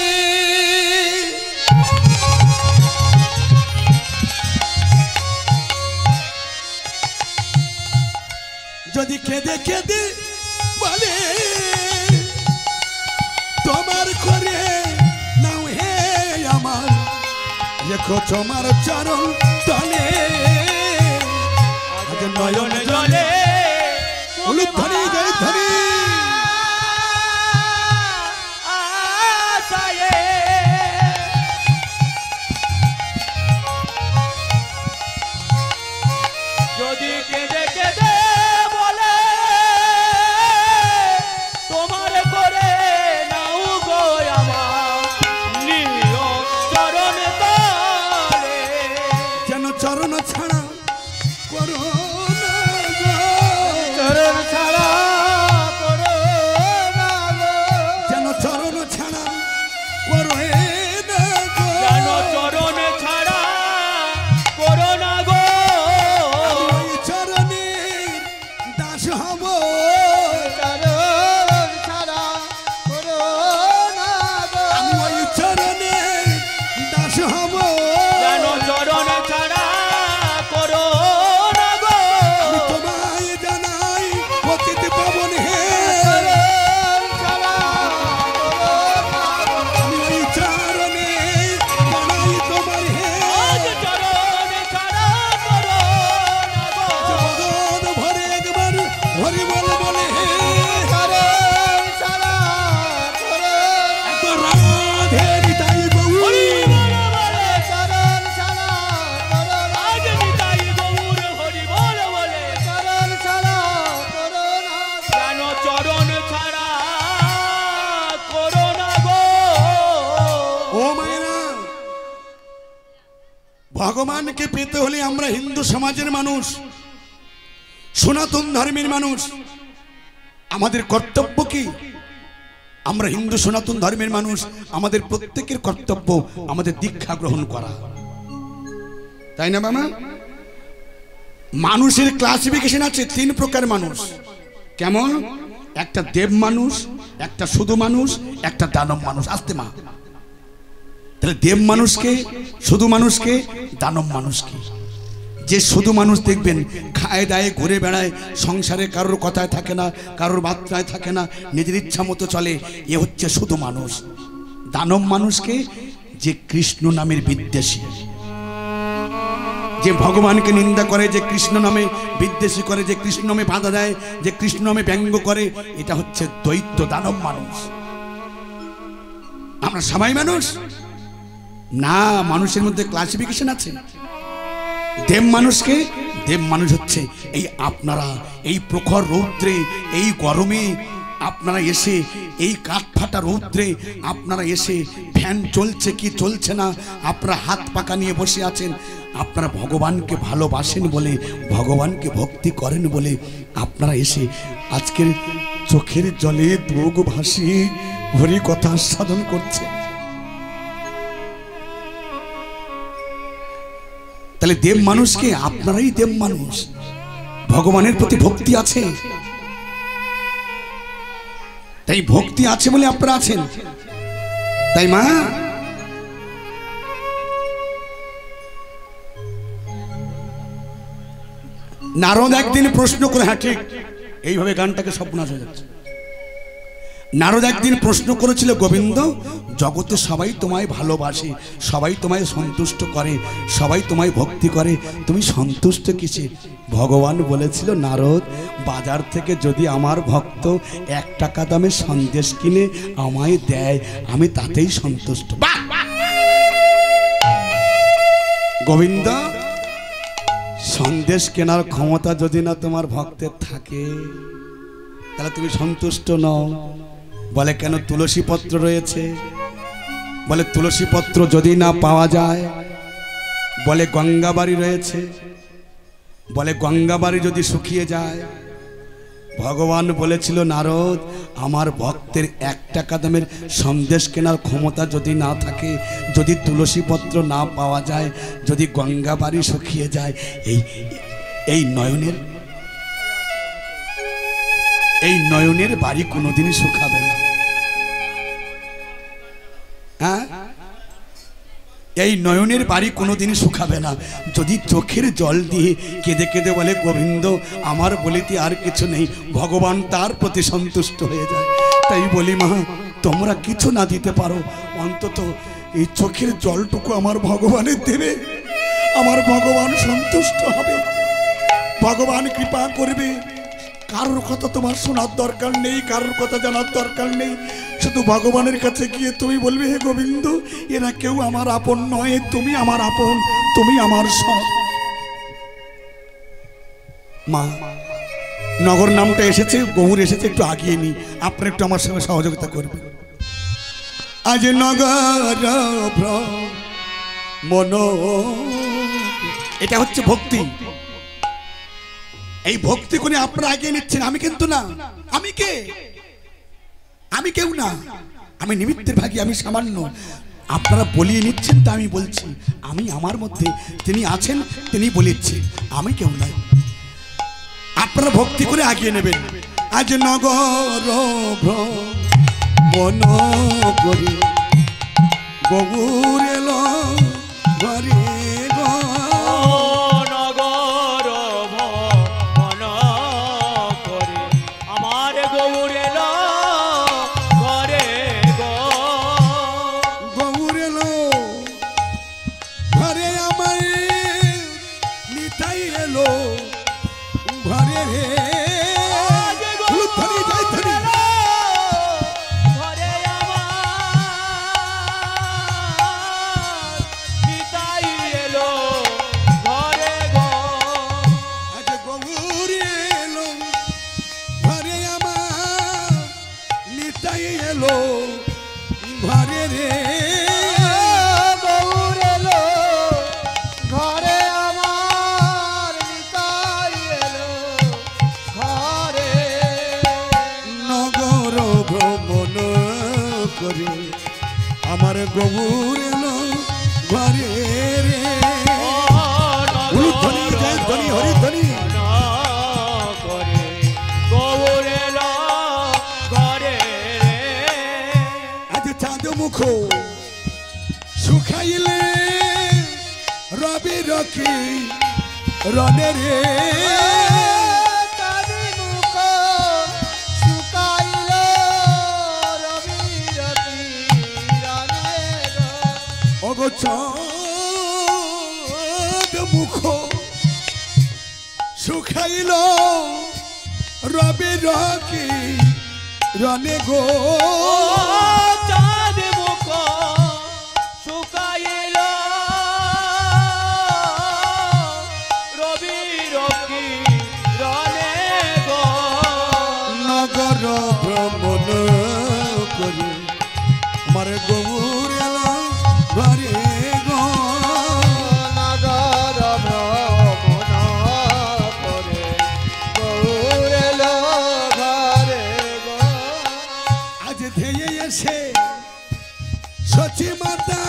যদি কেঁদে কেঁদে বলে তোমার করে নাও হে আমার, রেখো তোমার চরণ তলে। আজ নয়ন জলে উলুধ্বনি জয়ধ্বনি যদি কেঁদে কেঁদে বলে তোমার করে নাও গো আমার, নিও চরণ তলে। যেন চরণ ছাড়া করো না গো, চরণ ছাড়া করো না গো, যেন চরণ ছাড়া করো না গো, যেন চরণ ছাড়া করো না গো। ওই চরণের দাস হব, চরণ ছাড়া করো না গো, আমি ওই চরণের দাস হব, যেন চরণ ছাড়া করো না গো। আমি তোমায় জানাই পতিত পাবন হে, চরণ ছাড়া করো না গো, আমি ওই চরণে জানাই তোমার হে। আজ চরণ ছাড়া করো না গো, বদন ভরে একবার হরি বল বলে হে, চরণ ছাড়া করো না এত রাধে নিতাই গৌর। হরি বল বলে, চরণ ছাড়া করো না। আজ নিতাই গৌর হরি বল বলে, চরণ ছাড়া করো না। কেন চরণ ছাড়া করো না গো। ও মায়েরা, ভগবানকে পেতে হলে আমরা হিন্দু সমাজের মানুষ, সনাতন ধর্মের মানুষ, আমাদের কর্তব্য কি? আমরা হিন্দু সনাতন ধর্মের মানুষ, আমাদের প্রত্যেকের কর্তব্য আমাদের দীক্ষা গ্রহণ করা, তাই না মামা? মানুষের ক্লাসিফিকেশন আছে 3 প্রকার মানুষ। কেমন? একটা দেব মানুষ, একটা শুধু মানুষ, একটা দানব মানুষ। আসতে মা, তাহলে দেব মানুষকে, শুধু মানুষকে, দানব মানুষকে। যে শুধু মানুষ দেখবেন খায় দায়ে ঘুরে বেড়ায়, সংসারে কারোর কথায় থাকে না, কারোর বার্তায় থাকে না, নিজের ইচ্ছা মতো চলে, এ হচ্ছে শুধু মানুষ। দানব মানুষকে যে কৃষ্ণ নামের বিদ্বেষী, যে ভগবানকে নিন্দা করে, যে কৃষ্ণ নামে বিদ্বেষী করে, যে কৃষ্ণ নামে বাধা দেয়, যে কৃষ্ণ নামে ব্যঙ্গ করে, এটা হচ্ছে দৈত্য দানব মানুষ। আমরা সবাই মানুষ না, মানুষের মধ্যে ক্লাসিফিকেশন আছে। দেব মানুষকে, দেব মানুষ হচ্ছে এই আপনারা, এই প্রখর রৌদ্রে, এই গরমে আপনারা এসে, এই কাঠফাটা রৌদ্রে আপনারা এসে, ফ্যান চলছে কি চলছে না, আপনারা হাত পাকা নিয়ে বসে আছেন। আপনারা ভগবানকে ভালোবাসেন বলে, ভগবানকে ভক্তি করেন বলে আপনারা এসে আজকের চোখের জলে দুগ ভাসি হরি কথা সাধন করছেন। তাহলে দেব মানুষকে, আপনারাই দেব মানুষ। ভগবানের প্রতি ভক্তি আছে, তাই ভক্তি আছে বলে আপনারা আছেন। তাই মা, নারদ একদিন প্রশ্ন করে, হ্যাঁ ঠিক এইভাবে গানটাকে সর্বনাশ হয়ে যাচ্ছে। নারদ একদিন প্রশ্ন করেছিল, গোবিন্দ, জগতে সবাই তোমায় ভালোবাসে, সবাই তোমায় সন্তুষ্ট করে, সবাই তোমায় ভক্তি করে, তুমি সন্তুষ্ট কিসে? ভগবান বলেছিল, নারদ, বাজার থেকে যদি আমার ভক্ত 1 টাকা দামে সন্দেশ কিনে আমায় দেয়, আমি তাতেই সন্তুষ্ট। গোবিন্দ, সন্দেশ কেনার ক্ষমতা যদি না তোমার ভক্তের থাকে, তাহলে তুমি সন্তুষ্ট নও। বলে কেন? তুলসী পত্র রয়েছে। বলে তুলসী পত্র যদি না পাওয়া যায়, বলে গঙ্গাবাড়ি রয়েছে। বলে গঙ্গাবাড়ি যদি শুকিয়ে যায়, ভগবান বলেছিল, নারদ, আমার ভক্তের 1 টাকা দামের সন্দেশ কেনার ক্ষমতা যদি না থাকে, যদি তুলসী পত্র না পাওয়া যায়, যদি গঙ্গাবাড়ি শুকিয়ে যায়, এই নয়নের বাড়ি কোনোদিনই শুকাবে না। হ্যাঁ, এই নয়নের বাড়ি কোনোদিনই শুকাবে না। যদি চোখের জল দিয়ে কেঁদে কেঁদে বলে, গোবিন্দ, আমার বলিতে আর কিছু নেই, ভগবান তার প্রতি সন্তুষ্ট হয়ে যায়। তাই বলি মা, তোমরা কিছু না দিতে পারো, অন্তত এই চোখের জলটুকু আমার ভগবানের দেবে, আমার ভগবান সন্তুষ্ট হবে, ভগবান কৃপা করবে। কারোর কথা তোমার শোনার দরকার নেই, কারোর কথা জানার দরকার নেই, শুধু ভগবানের কাছে গিয়ে তুমি বলবে, হে গোবিন্দ, এরা কেউ আমার আপন নয়, তুমি আমার আপন, তুমি আমার সব। মা, নগর নামটা এসেছে, গৌর এসেছে, একটু আগিয়ে নি, আপনারা একটু আমার সঙ্গে সহযোগিতা করবেন। আজ নগর মন, এটা হচ্ছে ভক্তি। এই ভক্তি করে আপনারা এগিয়ে নিচ্ছেন, আমি কিন্তু না। আমি কে? আমি কেউ না, আমি নিমিত্তের ভাগী, আমি সামান্য। আপনারা বলিয়ে নিচ্ছেন, তা আমি বলছি, আমি আমার মধ্যে তিনি আছেন, তিনি বলিচ্ছেন, আমি কেউ নয়। আপনারা ভক্তি করে এগিয়ে নেবেন। আজ নগর মন করে গৌর এলো ঘরে গো, আমার গৌর এলো ঘরে রে। ধ্বনি জয় ধ্বনি, হরি ধ্বনি। গৌর এলো রনে রে চাঁদি মুখ শুকাইল রবির কিরণে গো। ওগো চাঁদ মুখ শুকাইল রবি রকি রনে গো। চাঁদ মুখ শুকাইল রবির কিরণে গো। নগর ভ্রমণ করে আমার গৌর এলা ঘরে গো। নগর ভ্রমণ করে গৌর এলো ঘরে গো। আজ ধেয়ে এসে সচি মাতা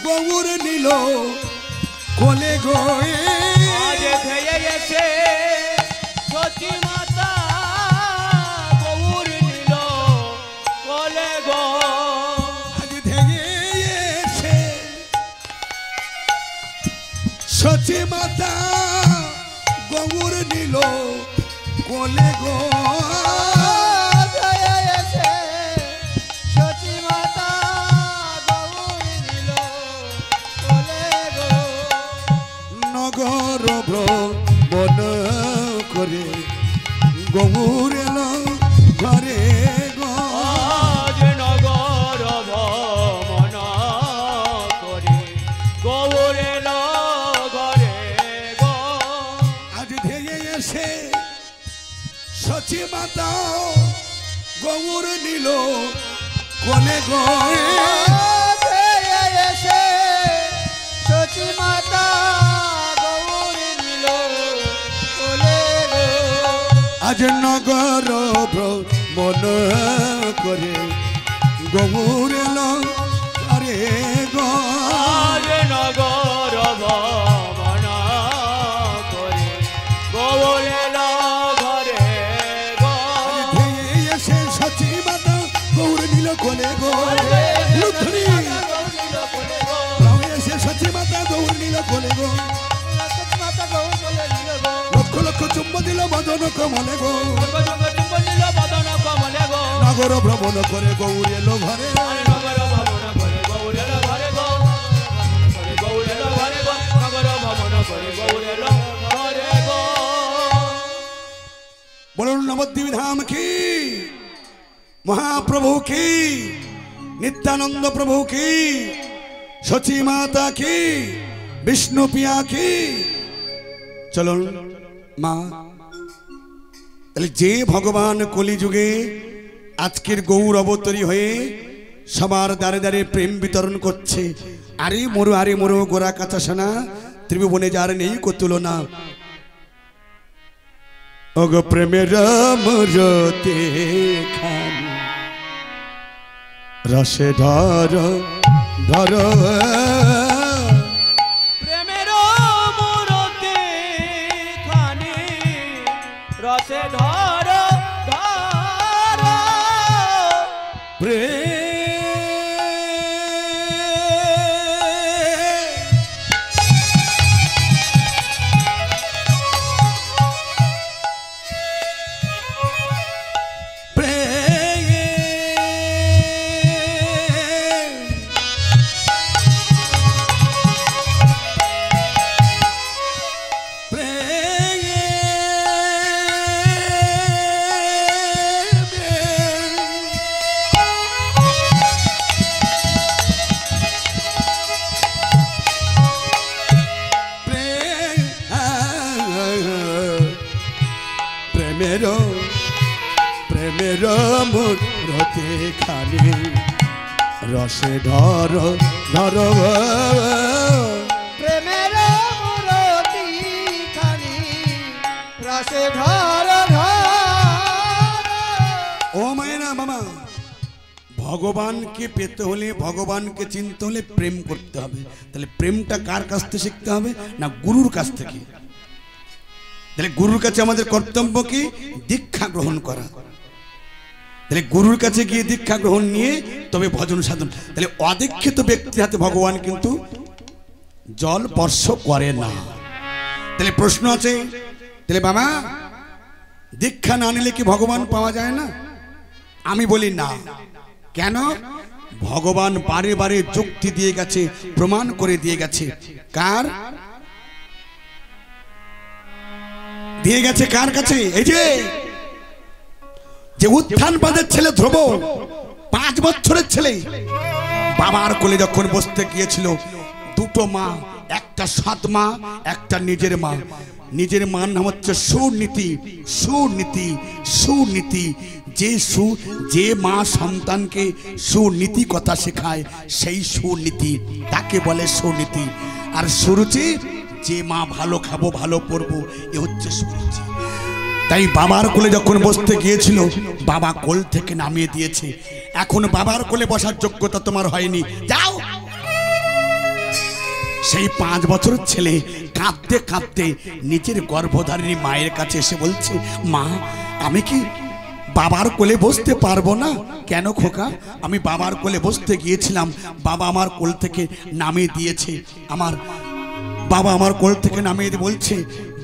গৌর নিল কোলে গো। আজ ধেয়ে এসে সচি মাতা গৌর নিল কোলে গো। আজ ধেয়ে এসে সচি মাতা গৌর নিল কোলে গো। ধেয়ে এসে সচি মাতা গৌর নিল কোলে গো। নগর ভ্রমণ করে গৌর এলো ঘরে গো। আজ নগর ভ্রমণ করে গৌর এলো ঘরে গো। আজ ধেয়ে এসে সচি মাতা গৌর নিল কোলে গো। ধেয়ে এসে সচি মাতা গৌর নিল কোলে গো। আজ নগর ভ্রমণ করে গৌর এলো ঘরে গো। আজ নগর ভ্রমণ করে গৌর এলো ঘরে গো। ধেয়ে এসে সচি মাতা গৌর নিল কোলে গো। লুথুরি এসে সচি মাতা গৌর নিল কোলে গো। মাতা গৌর কোলে নিল গো। লক্ষ লক্ষ চুম্ব দিল বদন কমলে গো। চুম্ব নিল বদন কমলে গো। নগর ভ্রমণ করে গৌর এলো ঘরে। নগর ভ্রমণ করে গৌর এলো ঘরে গো। করে গৌর এলো ঘরে গো। নগর ভ্রমণ করে গৌর এলো ঘরে গো। বলুন নবদ্বীপ ধাম কি, মহাপ্রভু কি, নিত্যানন্দ প্রভু কি, সচি মাতা কি, বিষ্ণু পিয়া কি। চলুন মা, তাহলে যে ভগবান কলিযুগে আজকের গৌর অবতরী হয়ে সবার দ্বারে দ্বারে প্রেম বিতরণ করছে। আরে মরু গোরা কাঁচা সোনা, ত্রিভুবনে যার নেই কতুলনা। অগ প্রেমের মরতে খান রসে ধর ধর। প্রেমের মূরতে খানি রসে ধর ধর। প্রেম প্রেমের মূরতে খানি রসে ধর ধর। প্রেমের মূরতি খানি রসে ধর ধর। ও মায়েরা মামা, ভগবানকে পেতে হলে, ভগবানকে চিনতে হলে প্রেম করতে হবে। তাহলে প্রেমটা কার কাছ থেকে শিখতে হবে? না গুরুর কাছ থেকে। তাহলে গুরুর কাছে আমাদের কর্তব্য কি? দীক্ষা গ্রহণ করা। তাহলে গুরুর কাছে গিয়ে দীক্ষা গ্রহণ নিয়ে তবে ভজন সাধন। তাহলে অদীক্ষিত ব্যক্তির হাতে ভগবান কিন্তু জল স্পর্শ করে না। তাহলে প্রশ্ন আছে, তাহলে বাবা দীক্ষা না নিলে কি ভগবান পাওয়া যায় না? আমি বলি না। কেন? ভগবান বারে বারে যুক্তি দিয়ে গেছে, প্রমাণ করে দিয়ে গেছে। কার দিয়ে গেছে? কার কাছে? এই যে উত্থানবাদের ছেলে ধ্রুব, 5 বছরের ছেলে, বাবার কোলে যখন বসতে গিয়েছিল, দুটো মা, একটা সৎ মা, একটা নিজের মা। নিজের মার নাম হচ্ছে সুনীতি। সুনীতি, সুনীতি। যে মা সন্তানকে সুনীতি কথা শেখায়, সেই সুনীতি, তাকে বলে সুনীতি। আর সুরুচি, যে মা ভালো খাবো ভালো পড়বো, এ হচ্ছে সুরুচি। তাই বাবার কোলে যখন বসতে গিয়েছিল, বাবা কোল থেকে নামিয়ে দিয়েছে। এখন বাবার কোলে বসার যোগ্যতা তোমার হয়নি, যাও। সেই 5 বছরের ছেলে কাঁদতে কাঁদতে নিজের গর্ভধারিণী মায়ের কাছে এসে বলছে, মা আমি কি বাবার কোলে বসতে পারবো না? কেন খোকা? আমি বাবার কোলে বসতে গিয়েছিলাম, বাবা আমার কোল থেকে নামিয়ে দিয়েছে। বাবা আমার কোল থেকে নামিয়ে দিয়ে বলছে,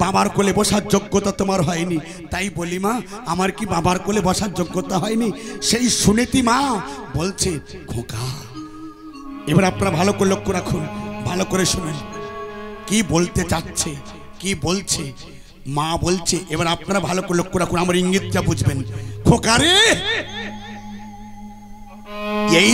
বাবার কোলে বসার যোগ্যতা তোমার হয়নি। তাই বলি মা, আমার কি বাবার কোলে বসার যোগ্যতা হয়নি? সেই সুনীতি মা বলছে, খোকা এবার আপনারা ভালো করে লক্ষ্য রাখুন, ভালো করে শুনুন কি বলতে চাচ্ছে, কি বলছে। মা বলছে, এবার আপনারা ভালো করে লক্ষ্য রাখুন, আমার ইঙ্গিতটা বুঝবেন। খোকা রে, এই